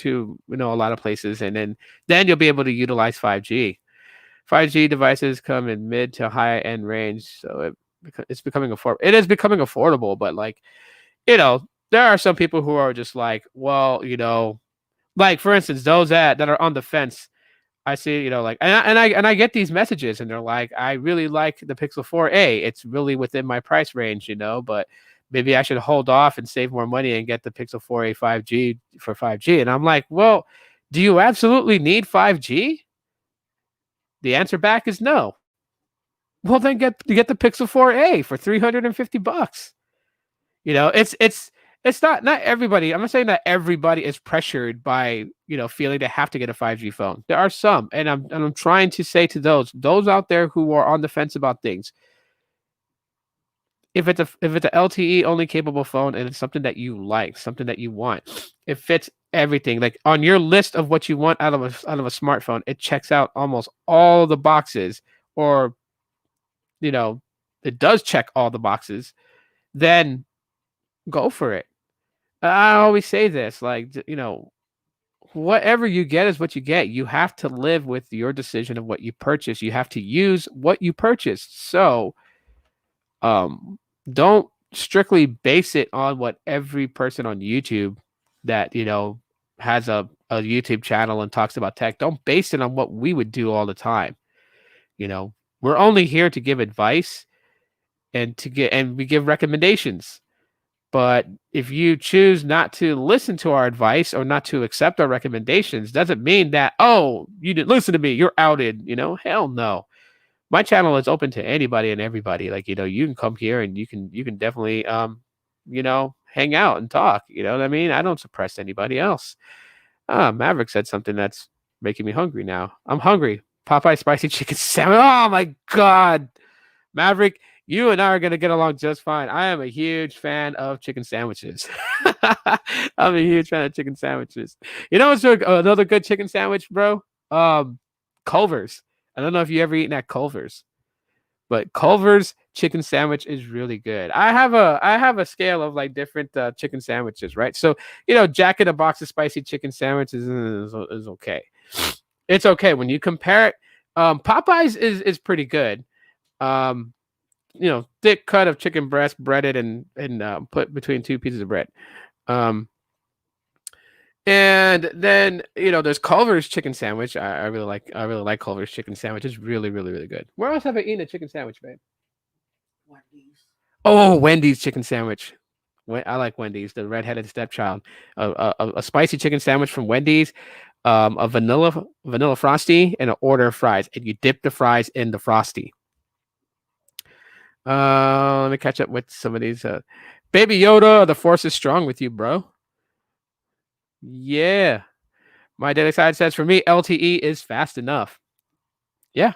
a lot of places, and then you'll be able to utilize 5G. 5G devices come in mid to high end range, so it's becoming affordable. It is becoming affordable, but like, there are some people who are just like, well, like for instance, those that are on the fence. I see, like, and I get these messages, and they're like, I really like the Pixel 4a. It's really within my price range, but maybe I should hold off and save more money and get the Pixel 4a 5G for 5G. And I'm like, well, do you absolutely need 5G? The answer back is no. Well, then get the Pixel 4a for $350. It's not everybody. I'm not saying that everybody is pressured by feeling they have to get a 5G phone. There are some, and I'm trying to say to those out there who are on the fence about things. If it's a LTE only capable phone and it's something that you like, something that you want, it fits everything. Like on your list of what you want out of a smartphone, it checks out almost all the boxes, or it does check all the boxes. Then go for it. I always say this, like, whatever you get is what you get. You have to live with your decision of what you purchase. You have to use what you purchased. So, don't strictly base it on what every person on YouTube that, has a YouTube channel and talks about tech. Don't base it on what we would do all the time. We're only here to give advice and we give recommendations. But if you choose not to listen to our advice or not to accept our recommendations, doesn't mean that, oh, you didn't listen to me, you're outed. Hell no. My channel is open to anybody and everybody. Like, you can come here and you can definitely hang out and talk. You know what I mean? I don't suppress anybody else. Maverick said something that's making me hungry now. I'm hungry. Popeye spicy chicken sandwich. Oh my God. Maverick, you and I are going to get along just fine. I am a huge fan of chicken sandwiches. I'm a huge fan of chicken sandwiches. You know what's another good chicken sandwich, bro? Culver's. I don't know if you ever eaten at Culver's, but Culver's chicken sandwich is really good. I have a scale of like different chicken sandwiches, right? So, Jack in a Box of spicy chicken sandwiches is okay. It's okay when you compare it. Popeyes is pretty good. Thick cut of chicken breast, breaded and put between two pieces of bread. And then there's Culver's chicken sandwich. I really like Culver's chicken sandwich. It's really, really, really good. Where else have I eaten a chicken sandwich, babe? Wendy's. Oh, Wendy's chicken sandwich. I like Wendy's, the redheaded stepchild. A spicy chicken sandwich from Wendy's, a vanilla frosty, and an order of fries, and you dip the fries in the frosty. Let me catch up with some of these. Baby Yoda, the force is strong with you, bro. Yeah. My daily side says, for me, LTE is fast enough. Yeah.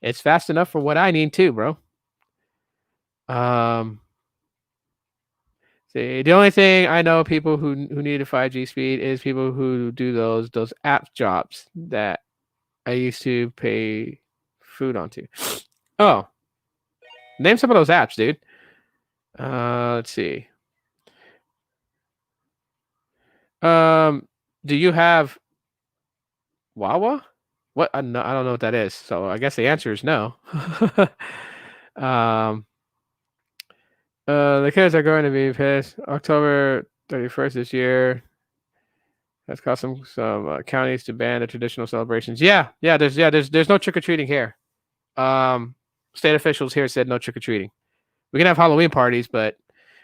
It's fast enough for what I need too, bro. See, the only thing I know people who need a 5G speed is people who do those app jobs that I used to pay food onto. Oh. Name some of those apps, dude. Let's see. Do you have Wawa? What? I don't know what that is. So I guess the answer is no. The kids are going to be pissed. October 31st this year. That's caused some counties to ban the traditional celebrations. Yeah. There's no trick or treating here. State officials here said no trick or treating. We can have Halloween parties, but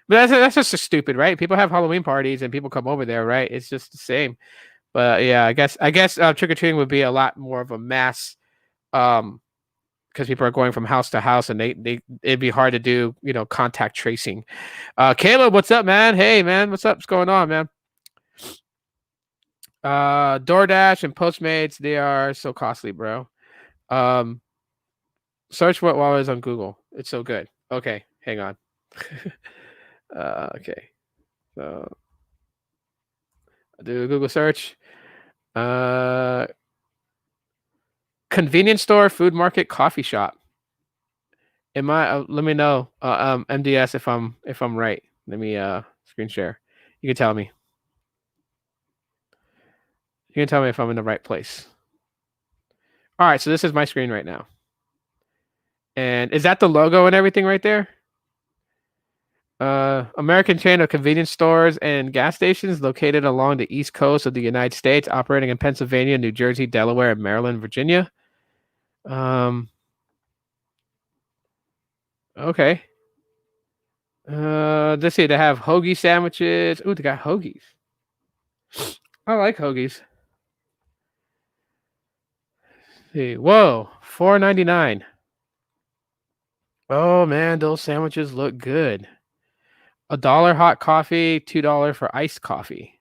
that's just stupid, right? People have Halloween parties and people come over there, right? It's just the same. But yeah, I guess trick or treating would be a lot more of a mass, because people are going from house to house, and it'd be hard to do contact tracing. Caleb, what's up, man? Hey, man, what's up? What's going on, man? DoorDash and Postmates, they are so costly, bro. Search what while I was on Google. It's so good. Okay, hang on. Okay, so I'll do a Google search. Convenience store, food market, coffee shop. Am I? Let me know, MDS, if I'm right. Let me screen share. You can tell me. You can tell me if I'm in the right place. All right, so this is my screen right now. And is that the logo and everything right there? American chain of convenience stores and gas stations located along the East Coast of the United States, operating in Pennsylvania, New Jersey, Delaware, Maryland, Virginia. Okay. Let's see. They have hoagie sandwiches. Ooh, they got hoagies. I like hoagies. Let's see. Whoa, $4.99. Oh man, those sandwiches look good. $1 hot coffee, $2 for iced coffee.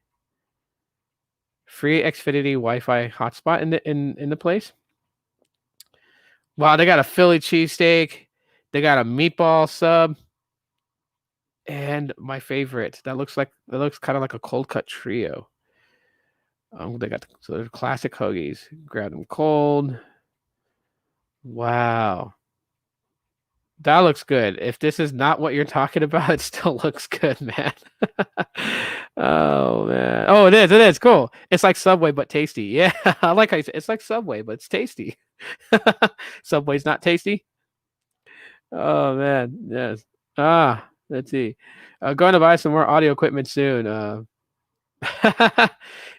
Free Xfinity Wi-Fi hotspot in the place. Wow, they got a Philly cheesesteak. They got a meatball sub. And my favorite, that looks kind of like a cold cut trio. They got the classic hoagies. Grab them cold. Wow. That looks good. If this is not what you're talking about, it still looks good, man. Oh man. Oh, it is. It is cool. It's like Subway but tasty. Yeah, I like how you say it's like Subway but it's tasty. Subway's not tasty. Oh man, yes. Let's see. Going to buy some more audio equipment soon.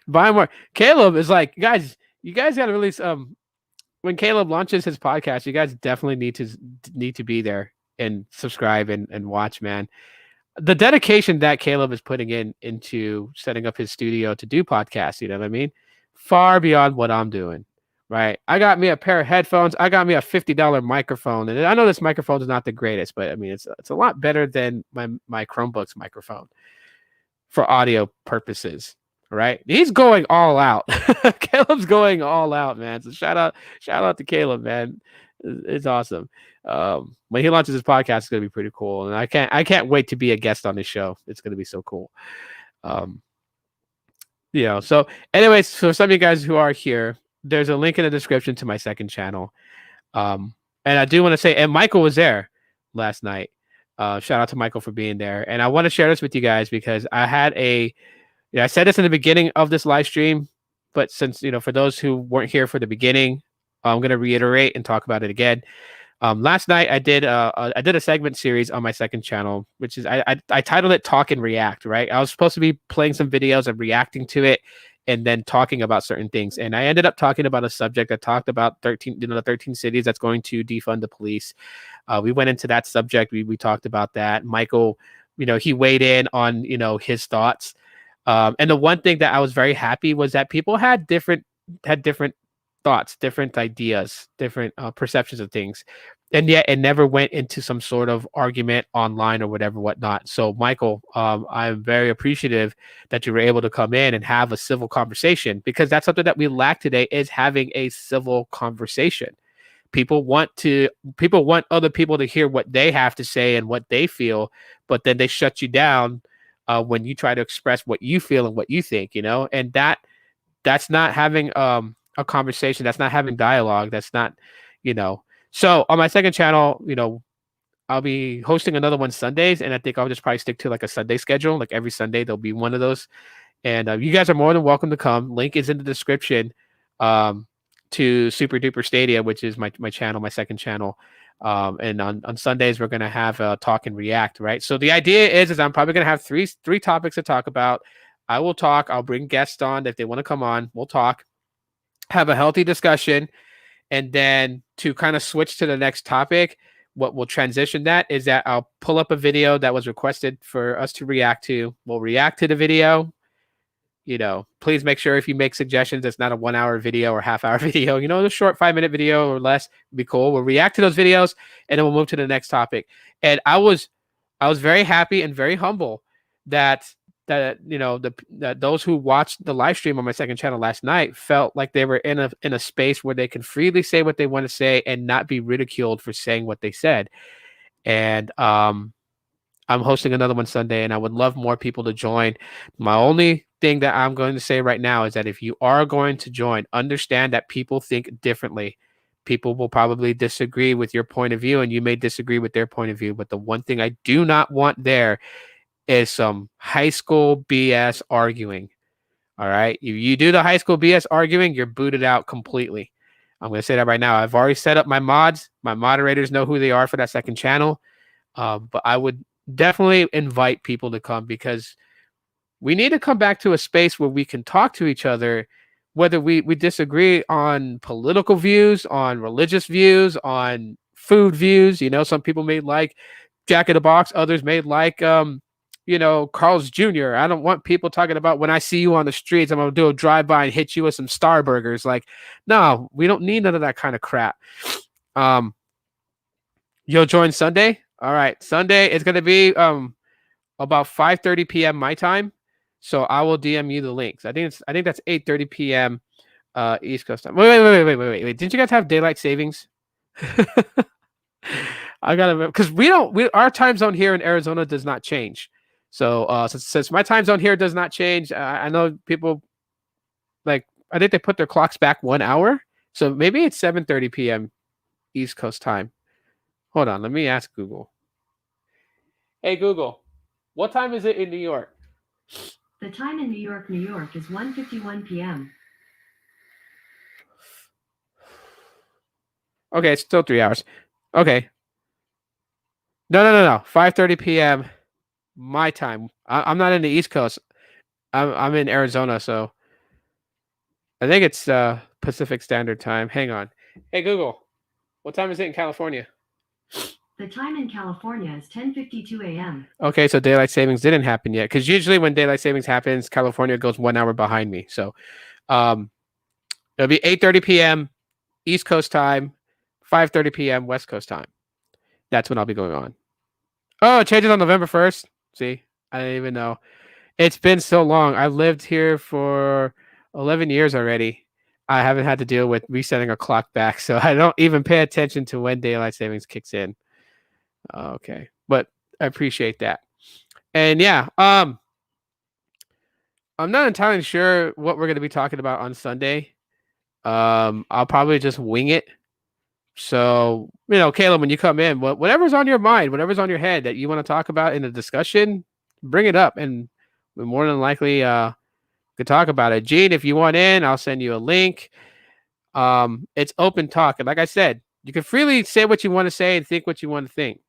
Buy more. Caleb is like, guys, you guys got to release. When Caleb launches his podcast, you guys definitely need to be there and subscribe and watch, man. The dedication that Caleb is putting into setting up his studio to do podcasts, you know what I mean? Far beyond what I'm doing, right? I got me a pair of headphones. I got me a $50 microphone, and I know this microphone is not the greatest, but I mean it's a lot better than my Chromebook's microphone for audio purposes. Right, he's going all out. Caleb's going all out, man. So shout out to Caleb, man. It's awesome. When he launches his podcast, it's gonna be pretty cool, and I can't wait to be a guest on his show. It's gonna be so cool. So anyways, for some of you guys who are here, there's a link in the description to my second channel. And I do want to say, and Michael was there last night. Shout out to Michael for being there, and I want to share this with you guys because I had I said this in the beginning of this live stream, but since, for those who weren't here for the beginning, I'm going to reiterate and talk about it again. Last night I did a segment series on my second channel, which is I titled it "Talk and React." Right, I was supposed to be playing some videos and reacting to it, and then talking about certain things. And I ended up talking about a subject that talked about the 13 cities that's going to defund the police. We went into that subject. We talked about that. Michael, he weighed in on his thoughts. And the one thing that I was very happy was that people had different thoughts, different ideas, different perceptions of things, and yet it never went into some sort of argument online or whatnot. So, Michael, I'm very appreciative that you were able to come in and have a civil conversation, because that's something that we lack today, is having a civil conversation. People want other people to hear what they have to say and what they feel, but then they shut you down when you try to express what you feel and what you think, and that's not having a conversation. That's not having dialogue. That's not, So on my second channel, I'll be hosting another one Sundays, and I think I'll just probably stick to like a Sunday schedule. Like every Sunday, there'll be one of those. And you guys are more than welcome to come. Link is in the description to Super Duper Stadia, which is my channel, my second channel. And on Sundays, we're going to have a Talk and React, right? So the idea is I'm probably going to have three topics to talk about. I will talk. I'll bring guests on. If they want to come on, we'll talk, have a healthy discussion. And then to kind of switch to the next topic, what will transition that is that I'll pull up a video that was requested for us to react to. We'll react to the video. Please make sure if you make suggestions, it's not a 1 hour video or half-hour video. A short 5-minute video or less would be cool. We'll react to those videos, and then we'll move to the next topic. And I was very happy and very humble that that that those who watched the live stream on my second channel last night felt like they were in a space where they can freely say what they want to say and not be ridiculed for saying what they said. And I'm hosting another one Sunday, and I would love more people to join. My only thing that I'm going to say right now is that if you are going to join, understand that people think differently. People will probably disagree with your point of view, and you may disagree with their point of view. But the one thing I do not want there is some high school BS arguing. All right. If you do the high school BS arguing, you're booted out completely. I'm going to say that right now. I've already set up my mods. My moderators know who they are for that second channel. But I would definitely invite people to come, because we need to come back to a space where we can talk to each other, whether we disagree on political views, on religious views, on food views. Some people may like Jack in the Box, others may like Carl's Jr. I don't want people talking about when I see you on the streets, I'm gonna do a drive-by and hit you with some Star Burgers. Like, no, we don't need none of that kind of crap. You'll join Sunday? All right. Sunday it's gonna be about 5:30 p.m. my time. So I will DM you the links. I think that's 8:30 p.m. East Coast time. Wait. Didn't you guys have daylight savings? I gotta, because our time zone here in Arizona does not change. So since my time zone here does not change, I know people I think they put their clocks back 1 hour. So maybe it's 7:30 p.m. East Coast time. Hold on, let me ask Google. Hey Google, what time is it in New York? The time in New York is 1:51 p.m. Okay, it's still 3 hours. Okay. No. 5:30 p.m. my time. I'm not in the East Coast. I'm in Arizona, so I think it's Pacific Standard Time. Hang on. Hey Google, what time is it in California? The time in California is 10:52 a.m. Okay, so daylight savings didn't happen yet, because usually when daylight savings happens, California goes 1 hour behind me. So it'll be 8:30 p.m. East Coast time, 5:30 p.m. West Coast time. That's when I'll be going on. Oh, it changes on November 1st. See, I didn't even know. It's been so long. I've lived here for 11 years already. I haven't had to deal with resetting a clock back, so I don't even pay attention to when daylight savings kicks in. Okay, but I appreciate that. And yeah, I'm not entirely sure what we're going to be talking about on Sunday. I'll probably just wing it. So, Caleb, when you come in, whatever's on your mind, whatever's on your head that you want to talk about in a discussion, bring it up, and we're more than likely could talk about it. Gene, if you want in, I'll send you a link. It's open talk, and like I said, you can freely say what you want to say and think what you want to think,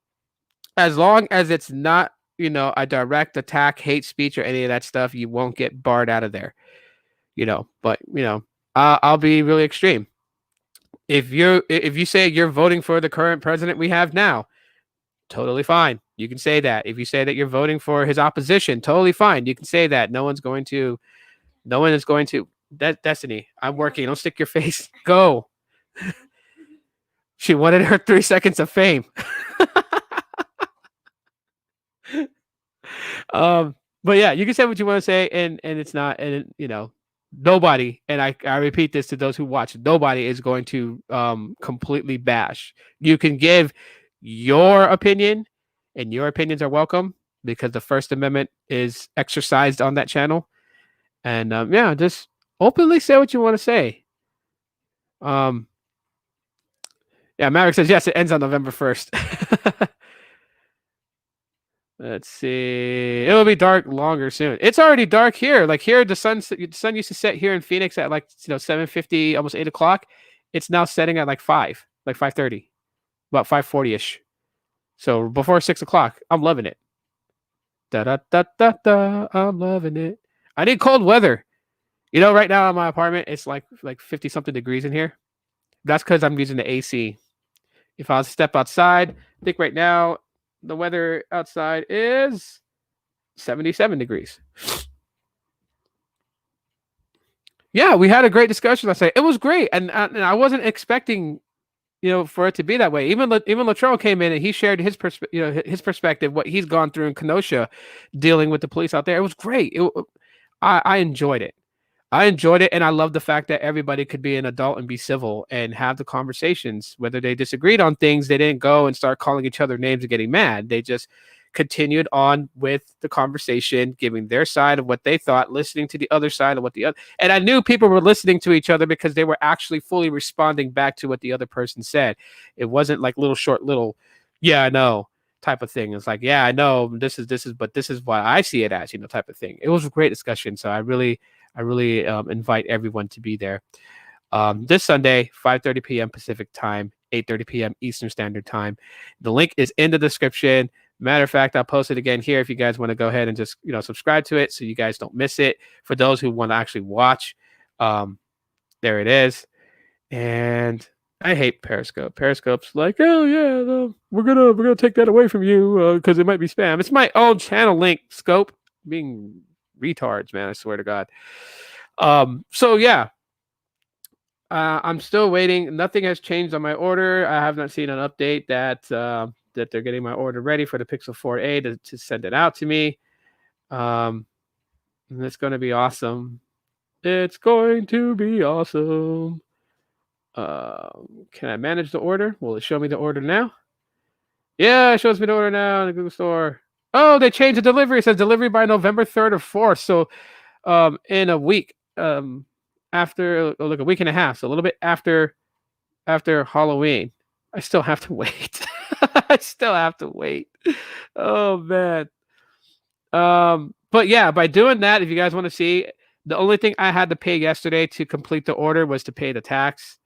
as long as it's not, a direct attack, hate speech, or any of that stuff. You won't get barred out of there. But I'll be really extreme. If you say you're voting for the current president we have now, totally fine. You can say that. If you say that you're voting for his opposition, totally fine. You can say that. No one is going to. Destiny, I'm working. Don't stick your face. Go. She wanted her 3 seconds of fame. But yeah, you can say what you want to say, and it's not, and nobody, and I repeat this to those who watch, nobody is going to completely bash. You can give your opinion, and your opinions are welcome, because the First Amendment is exercised on that channel. And yeah, just openly say what you want to say. Yeah, Maverick says yes, it ends on November 1st. Let's see. It'll be dark longer soon. It's already dark here. Like here, the sun used to set here in Phoenix at 7:50, almost 8 o'clock. It's now setting at 5:30, about 5:40ish. So before 6 o'clock. I'm loving it. I'm loving it. I need cold weather. Right now in my apartment, it's like 50 something degrees in here. That's because I'm using the AC. If I was to step outside, I think right now the weather outside is 77 degrees. Yeah, we had a great discussion last night. It was great. And I wasn't expecting, for it to be that way. Even Latrell came in and he shared his his perspective, what he's gone through in Kenosha, dealing with the police out there. It was great. I enjoyed it. I enjoyed it, and I love the fact that everybody could be an adult and be civil and have the conversations. Whether they disagreed on things, they didn't go and start calling each other names and getting mad. They just continued on with the conversation, giving their side of what they thought, listening to the other side of what the other. And I knew people were listening to each other because they were actually fully responding back to what the other person said. It wasn't like little, yeah, I know type of thing. It's like, yeah, I know this is, but this is what I see it as, type of thing. It was a great discussion. So I really invite everyone to be there. This Sunday, 5:30 p.m. Pacific time, 8:30 p.m. Eastern Standard Time. The link is in the description. Matter of fact, I'll post it again here if you guys want to go ahead and just subscribe to it so you guys don't miss it. For those who want to actually watch, there it is. And I hate Periscope. Periscope's like, oh yeah, we're gonna take that away from you because it might be spam. It's my own channel link. Scope being retards, man. I swear to God. So yeah. I'm still waiting. Nothing has changed on my order. I have not seen an update that they're getting my order ready for the Pixel 4a to send it out to me. And it's going to be awesome. It's going to be awesome. Can I manage the order? Will it show me the order now? Yeah, it shows me the order now in the Google Store. Oh, they changed the delivery. It says delivery by November 3rd or 4th. So in a week. After like a week and a half, so a little bit after Halloween. I still have to wait. I still have to wait. Oh man. But yeah, by doing that, if you guys want to see, the only thing I had to pay yesterday to complete the order was to pay the tax,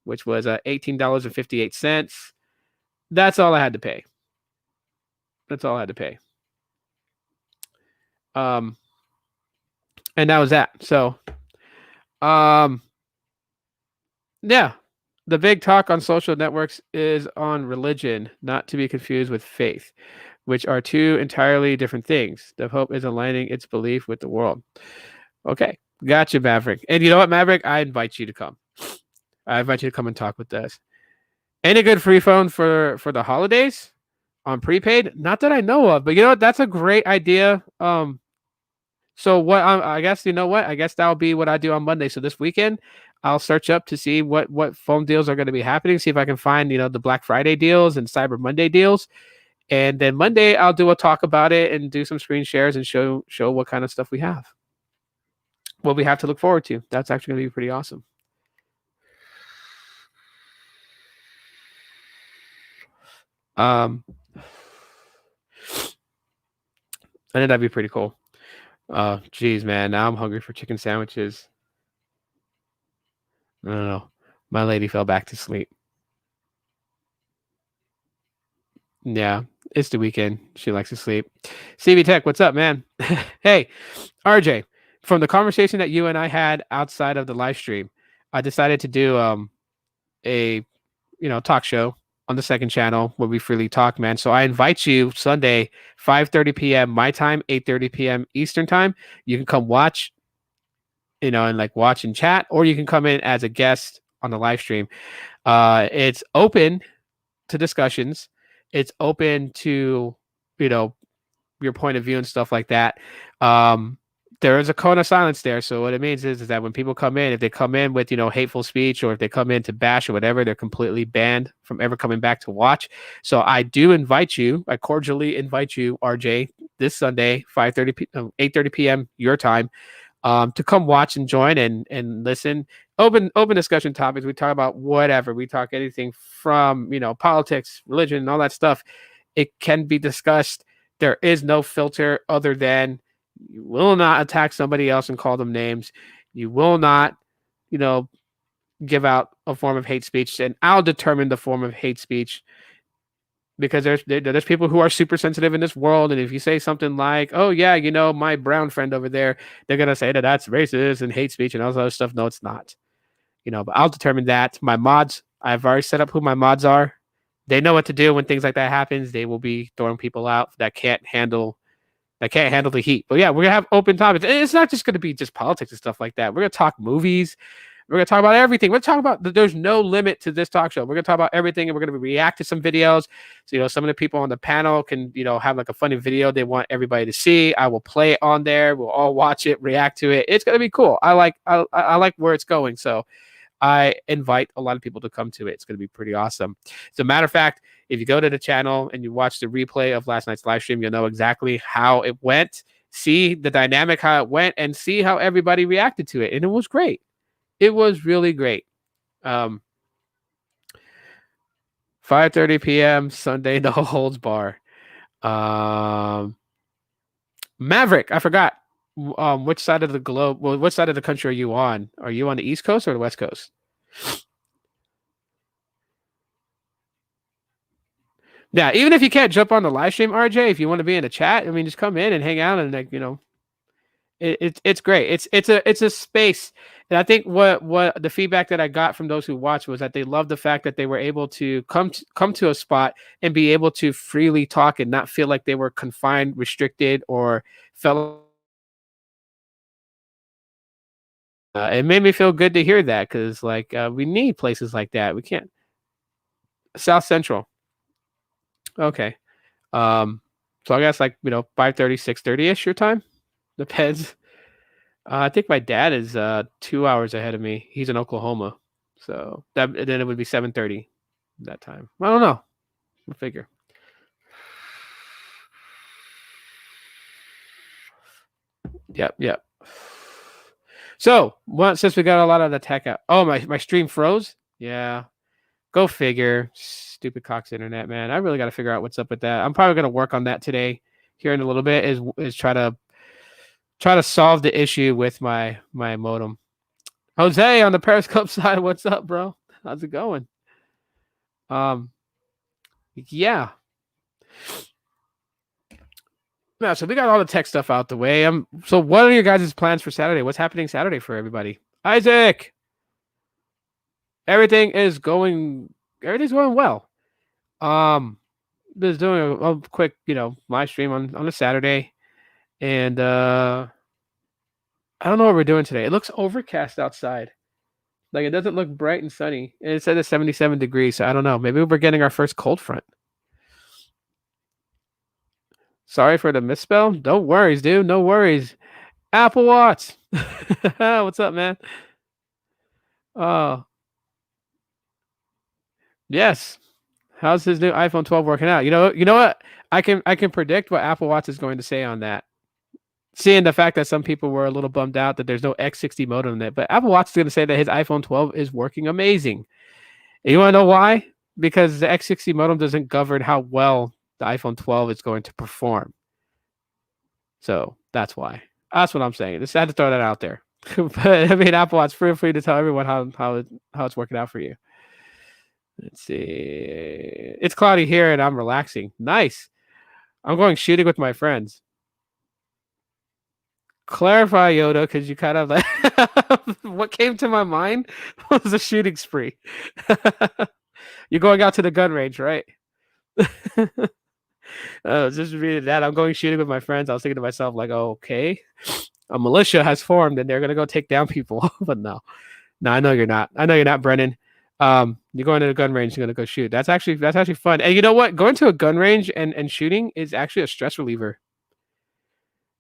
which was $18.58. That's all I had to pay. That's all I had to pay. And that was that. So yeah, the big talk on social networks is on religion, not to be confused with faith, which are two entirely different things. The Pope is aligning its belief with the world. Okay, gotcha, Maverick. And you know what, Maverick? I invite you to come. I invite you to come and talk with us. Any good free phone for the holidays on prepaid? Not that I know of, but you know what? That's a great idea. So what I guess, you know what? I guess that'll be what I do on Monday. So this weekend, I'll search up to see what phone deals are going to be happening. See if I can find, the Black Friday deals and Cyber Monday deals. And then Monday, I'll do a talk about it and do some screen shares and show what kind of stuff we have. What we have to look forward to. That's actually going to be pretty awesome. I think that'd be pretty cool. Oh, geez, man. Now I'm hungry for chicken sandwiches. I don't know. My lady fell back to sleep. Yeah, it's the weekend. She likes to sleep. CB Tech, what's up, man? Hey, RJ, from the conversation that you and I had outside of the live stream, I decided to do a talk show on the second channel where we freely talk, man. So I invite you Sunday, 5:30 p.m. my time, 8:30 p.m. Eastern time. You can come watch, and like watch and chat, or you can come in as a guest on the live stream. It's open to discussions. It's open to, your point of view and stuff like that. There is a cone of silence there. So what it means is that when people come in, if they come in with, hateful speech, or if they come in to bash or whatever, they're completely banned from ever coming back to watch. So I do invite you, I cordially invite you, RJ, this Sunday, 8:30 p.m. your time, to come watch and join and listen. Open discussion topics. We talk about whatever. We talk anything from, politics, religion, and all that stuff. It can be discussed. There is no filter other than you will not attack somebody else and call them names. You will not, give out a form of hate speech, and I'll determine the form of hate speech, because there's people who are super sensitive in this world, and if you say something like, "Oh yeah, my brown friend over there," they're gonna say that that's racist and hate speech and all that other stuff. No, it's not. But I'll determine that. My mods, I've already set up who my mods are. They know what to do when things like that happens. They will be throwing people out that can't handle the heat. But yeah, we're gonna have open topics. And it's not just gonna be just politics and stuff like that. We're gonna talk movies. We're going to talk about everything. We're talking about there's no limit to this talk show. We're going to talk about everything, and we're going to react to some videos. So, some of the people on the panel can, have like a funny video they want everybody to see. I will play it on there. We'll all watch it, react to it. It's going to be cool. I like where it's going. So I invite a lot of people to come to it. It's going to be pretty awesome. As a matter of fact, if you go to the channel and you watch the replay of last night's live stream, you'll know exactly how it went, see the dynamic, how it went, and see how everybody reacted to it. And it was great. It was really great. 5:30 p.m. Sunday, no holds bar. Maverick, I forgot. Which side of the globe? Well, what side of the country are you on? Are you on the East Coast or the West Coast? Yeah, even if you can't jump on the live stream, RJ, if you want to be in the chat, I mean, just come in and hang out and it's great. It's a space, and I think what the feedback that I got from those who watched was that they loved the fact that they were able to come to a spot and be able to freely talk and not feel like they were confined, restricted, or felt. It made me feel good to hear that because we need places like that. We can't. South Central. Okay. So I guess 5:30, 6:30 ish your time. Depends. I think my dad is 2 hours ahead of me. He's in Oklahoma, so then it would be 7:30 that time. I don't know. We'll figure. Yep. So, since we got a lot of the tech out. Oh, my stream froze. Yeah, go figure. Stupid Cox internet, man. I really got to figure out what's up with that. I'm probably gonna work on that today. Here in a little bit is try to solve the issue with my modem. Jose on the Periscope side, what's up, bro? How's it going? Yeah. No, so we got all the tech stuff out the way. So what are your guys' plans for Saturday? What's happening Saturday for everybody? Isaac, everything's going well. Just doing a quick, live stream on a Saturday, and I don't know what we're doing today. It looks overcast outside. It doesn't look bright and sunny. And it said it's 77 degrees, so I don't know. Maybe we're getting our first cold front. Sorry for the misspell. Don't worries, dude. No worries. Apple Watch. What's up, man? Yes. How's his new iPhone 12 working out? You know what? I can predict what Apple Watch is going to say on that. Seeing the fact that some people were a little bummed out that there's no X60 modem in it, but Apple Watch is going to say that his iPhone 12 is working amazing. And you want to know why? Because the X60 modem doesn't govern how well the iPhone 12 is going to perform. So that's why. That's what I'm saying. Just had to throw that out there. But I mean, Apple Watch, feel free to tell everyone how it's working out for you. Let's see. It's cloudy here and I'm relaxing. Nice. I'm going shooting with my friends. Clarify, Yoda, because you kind of what came to my mind was a shooting spree. You're going out to the gun range, right? Just reading that. I'm going shooting with my friends. I was thinking to myself, okay, a militia has formed and they're gonna go take down people. But no, I know you're not. I know you're not, Brennan. You're going to the gun range. You're gonna go shoot. That's actually fun. And you know what? Going to a gun range and shooting is actually a stress reliever.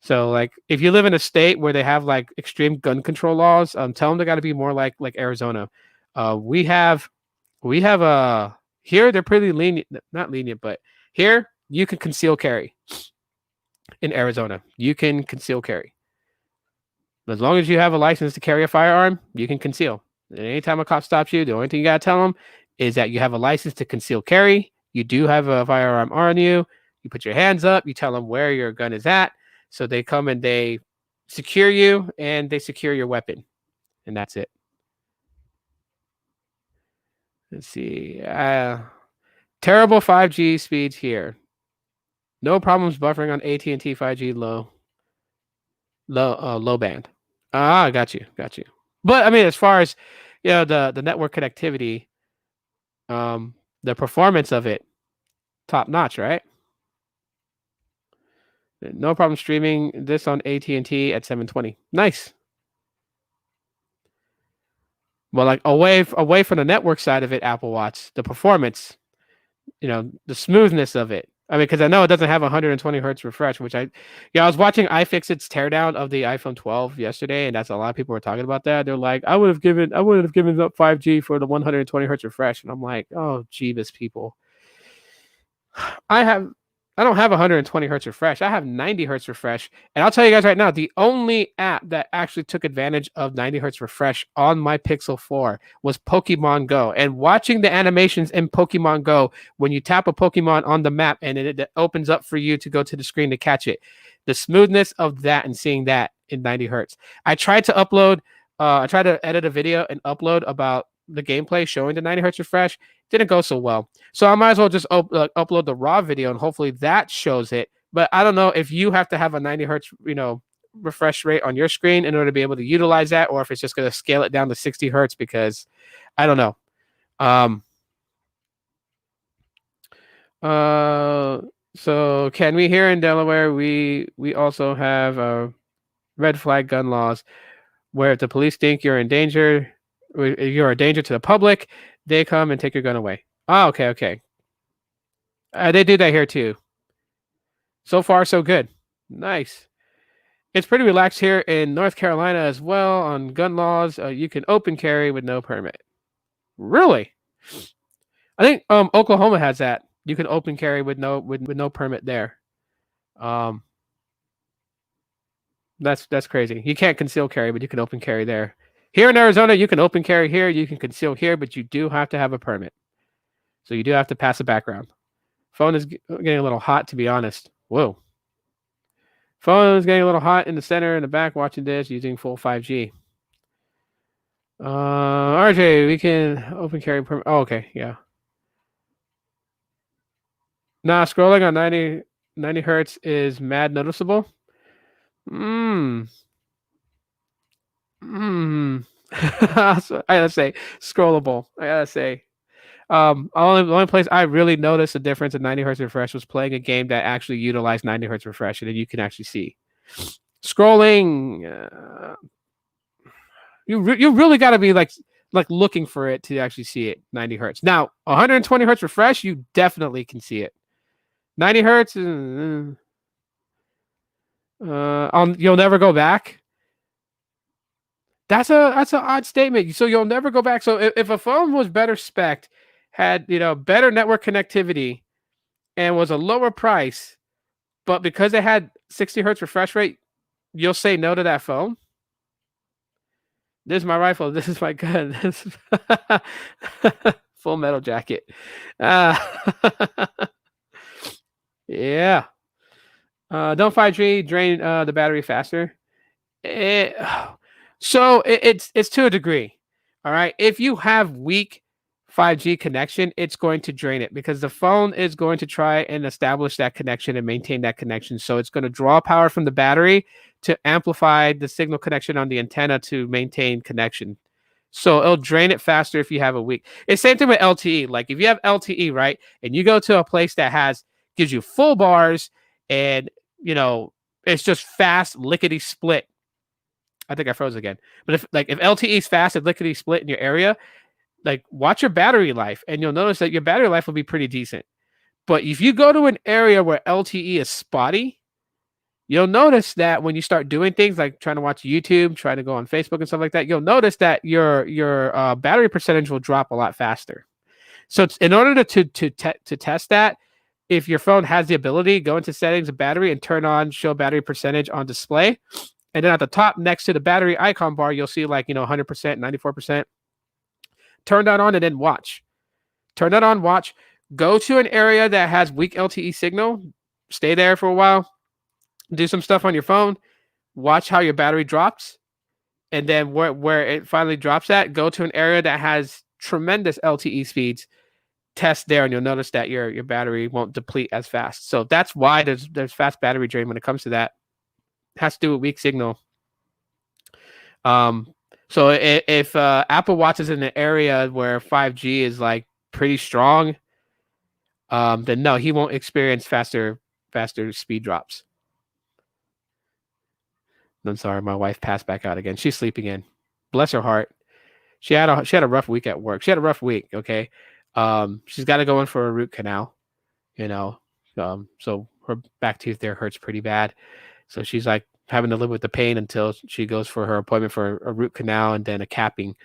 So if you live in a state where they have extreme gun control laws, tell them they got to be more like Arizona. We have here they're pretty lenient, not lenient, but here you can conceal carry. In Arizona, you can conceal carry. As long as you have a license to carry a firearm, you can conceal. And anytime a cop stops you, the only thing you gotta tell them is that you have a license to conceal carry. You do have a firearm on you. You put your hands up. You tell them where your gun is at. So they come and they secure you and they secure your weapon. And that's it. Let's see. Terrible 5G speeds here. No problems buffering on AT&T 5G low band. Got you. But I mean, as far as the network connectivity, the performance of it, top notch, right? No problem streaming this on AT&T at 720. Nice. Well, like away from the network side of it, Apple Watch, the performance, the smoothness of it. I mean, because I know it doesn't have 120 hertz refresh, which I was watching iFixit's teardown of the iPhone 12 yesterday, and that's a lot of people were talking about that. They're like, I would have given up 5G for the 120 hertz refresh, and I'm like, oh, Jeebus, people. I don't have 120 hertz refresh. I have 90 hertz refresh. And I'll tell you guys right now, the only app that actually took advantage of 90 hertz refresh on my Pixel 4 was Pokemon Go. And watching the animations in Pokemon Go, when you tap a Pokemon on the map and it opens up for you to go to the screen to catch it, the smoothness of that and seeing that in 90 hertz. I tried to edit a video and upload about the gameplay showing the 90 hertz refresh. Didn't go so well. So I might as well just upload the raw video and hopefully that shows it. But I don't know if you have to have a 90 hertz, refresh rate on your screen in order to be able to utilize that, or if it's just going to scale it down to 60 hertz, because I don't know. So can we here in Delaware, we also have red flag gun laws where if the police think you're a danger to the public, they come and take your gun away. Oh, okay. They do that here too. So far, so good. Nice. It's pretty relaxed here in North Carolina as well on gun laws. You can open carry with no permit. Really? I think Oklahoma has that. You can open carry with no permit there. That's crazy. You can't conceal carry, but you can open carry there. Here in Arizona, you can open carry here, you can conceal here, but you do have to have a permit. So you do have to pass a background. Phone is getting a little hot, to be honest. Whoa. Phone is getting a little hot in the center and the back watching this using full 5G. RJ, we can open carry permit. Oh, okay, yeah. Nah, scrolling on 90 hertz is mad noticeable. I gotta say, scrollable. I gotta say, the only place I really noticed a difference in 90 hertz refresh was playing a game that actually utilized 90 hertz refresh, and then you can actually see scrolling. You really got to be like looking for it to actually see it. 90 hertz. Now 120 hertz refresh, you definitely can see it. 90 hertz. You'll never go back. That's an odd statement. So you'll never go back. So if a phone was better spec'd, had better network connectivity, and was a lower price, but because it had 60 hertz refresh rate, you'll say no to that phone. This is my rifle. This is my gun. This is Full Metal Jacket. Yeah. Don't 5G drain the battery faster. So it's to a degree. All right. If you have weak 5G connection, it's going to drain it because the phone is going to try and establish that connection and maintain that connection. So it's going to draw power from the battery to amplify the signal connection on the antenna to maintain connection. So it'll drain it faster if you have a weak. It's the same thing with LTE. Like if you have LTE, right, and you go to a place that gives you full bars and it's just fast lickety split. I think I froze again. But if LTE is fast and lickety split in your area, watch your battery life, and you'll notice that your battery life will be pretty decent. But if you go to an area where LTE is spotty, you'll notice that when you start doing things like trying to watch YouTube, trying to go on Facebook and stuff like that, you'll notice that your battery percentage will drop a lot faster. So in order to test that, if your phone has the ability, go into settings of battery and turn on show battery percentage on display. And then at the top next to the battery icon bar, you'll see 100%, 94%. Turn that on and then watch. Turn that on, watch. Go to an area that has weak LTE signal. Stay there for a while. Do some stuff on your phone. Watch how your battery drops. And then where it finally drops at, go to an area that has tremendous LTE speeds. Test there, and you'll notice that your battery won't deplete as fast. So that's why there's fast battery drain when it comes to that. It has to do with weak signal. So if Apple Watch is in an area where 5G is pretty strong, then no, he won't experience faster speed drops. I'm sorry, my wife passed back out again. She's sleeping in. Bless her heart. She had a rough week at work. She had a rough week. Okay, she's got to go in for a root canal. You know, so her back tooth there hurts pretty bad. So she's like having to live with the pain until she goes for her appointment for a root canal and then a capping.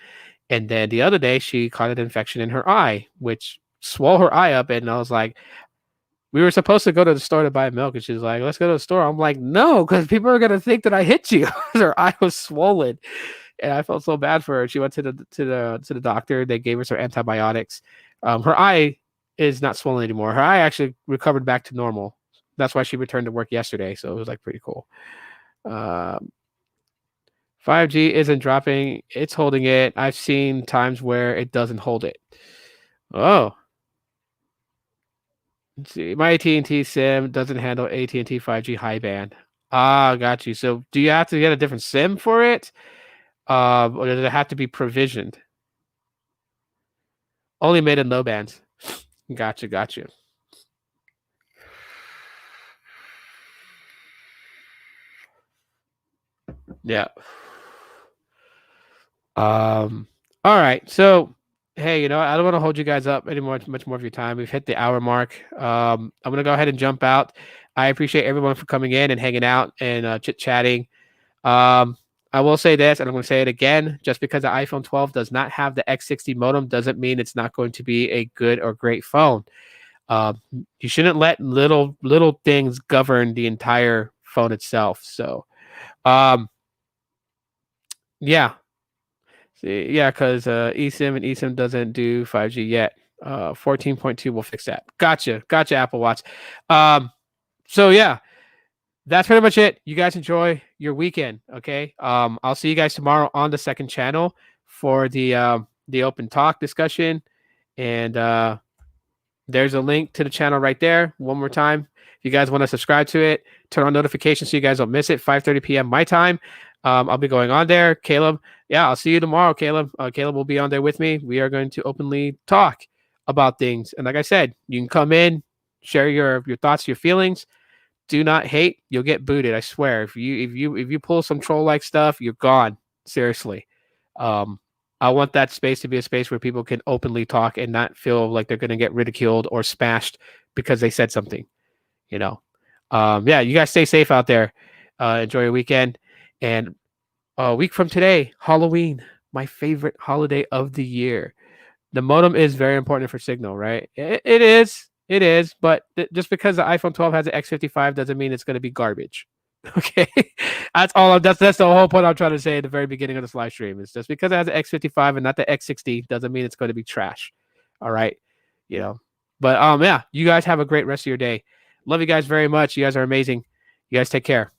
And then the other day she caught an infection in her eye, which swelled her eye up. And I was like, we were supposed to go to the store to buy milk, and she's like, let's go to the store. I'm like, no, because people are gonna think that I hit you. Her eye was swollen, and I felt so bad for her. She went to the doctor. They gave her some antibiotics. Her eye is not swollen anymore. Her eye actually recovered back to normal. That's why she returned to work yesterday. So it was like pretty cool. 5G isn't dropping. It's holding it. I've seen times where it doesn't hold it. Oh. Let's see. My AT&T SIM doesn't handle AT&T 5G high band. Ah, got you. So do you have to get a different SIM for it? Or does it have to be provisioned? Only made in low bands. Gotcha. Yeah. All right. So, hey, I don't want to hold you guys up much more of your time. We've hit the hour mark. I'm gonna go ahead and jump out. I appreciate everyone for coming in and hanging out and chit-chatting. I will say this, and I'm going to say it again. Just because the iPhone 12 does not have the X60 modem doesn't mean it's not going to be a good or great phone. You shouldn't let little things govern the entire phone itself. So, yeah. See, yeah, because eSIM and eSIM doesn't do 5G yet. 14.2 will fix that. Gotcha, Apple Watch. So yeah, that's pretty much it. You guys enjoy your weekend, okay? I'll see you guys tomorrow on the second channel for the open talk discussion, and there's a link to the channel right there. One more time, if you guys want to subscribe to it, turn on notifications so you guys don't miss it. 5:30 p.m. my time. I'll be going on there. Caleb, yeah, I'll see you tomorrow, Caleb. Caleb will be on there with me. We are going to openly talk about things, and like I said, you can come in, share your thoughts, your feelings. Do not hate. You'll get booted. I swear. If you pull some troll like stuff, you're gone. Seriously. I want that space to be a space where people can openly talk and not feel like they're going to get ridiculed or smashed because they said something. Yeah. You guys stay safe out there. Enjoy your weekend. And a week from today, Halloween, my favorite holiday of the year. The modem is very important for Signal, right? It is. It is, but just because the iPhone 12 has an X55 doesn't mean it's going to be garbage. Okay, that's all. That's the whole point I'm trying to say at the very beginning of this live stream. It's just because it has an X55 and not the X60 doesn't mean it's going to be trash. All right, But yeah, you guys have a great rest of your day. Love you guys very much. You guys are amazing. You guys take care.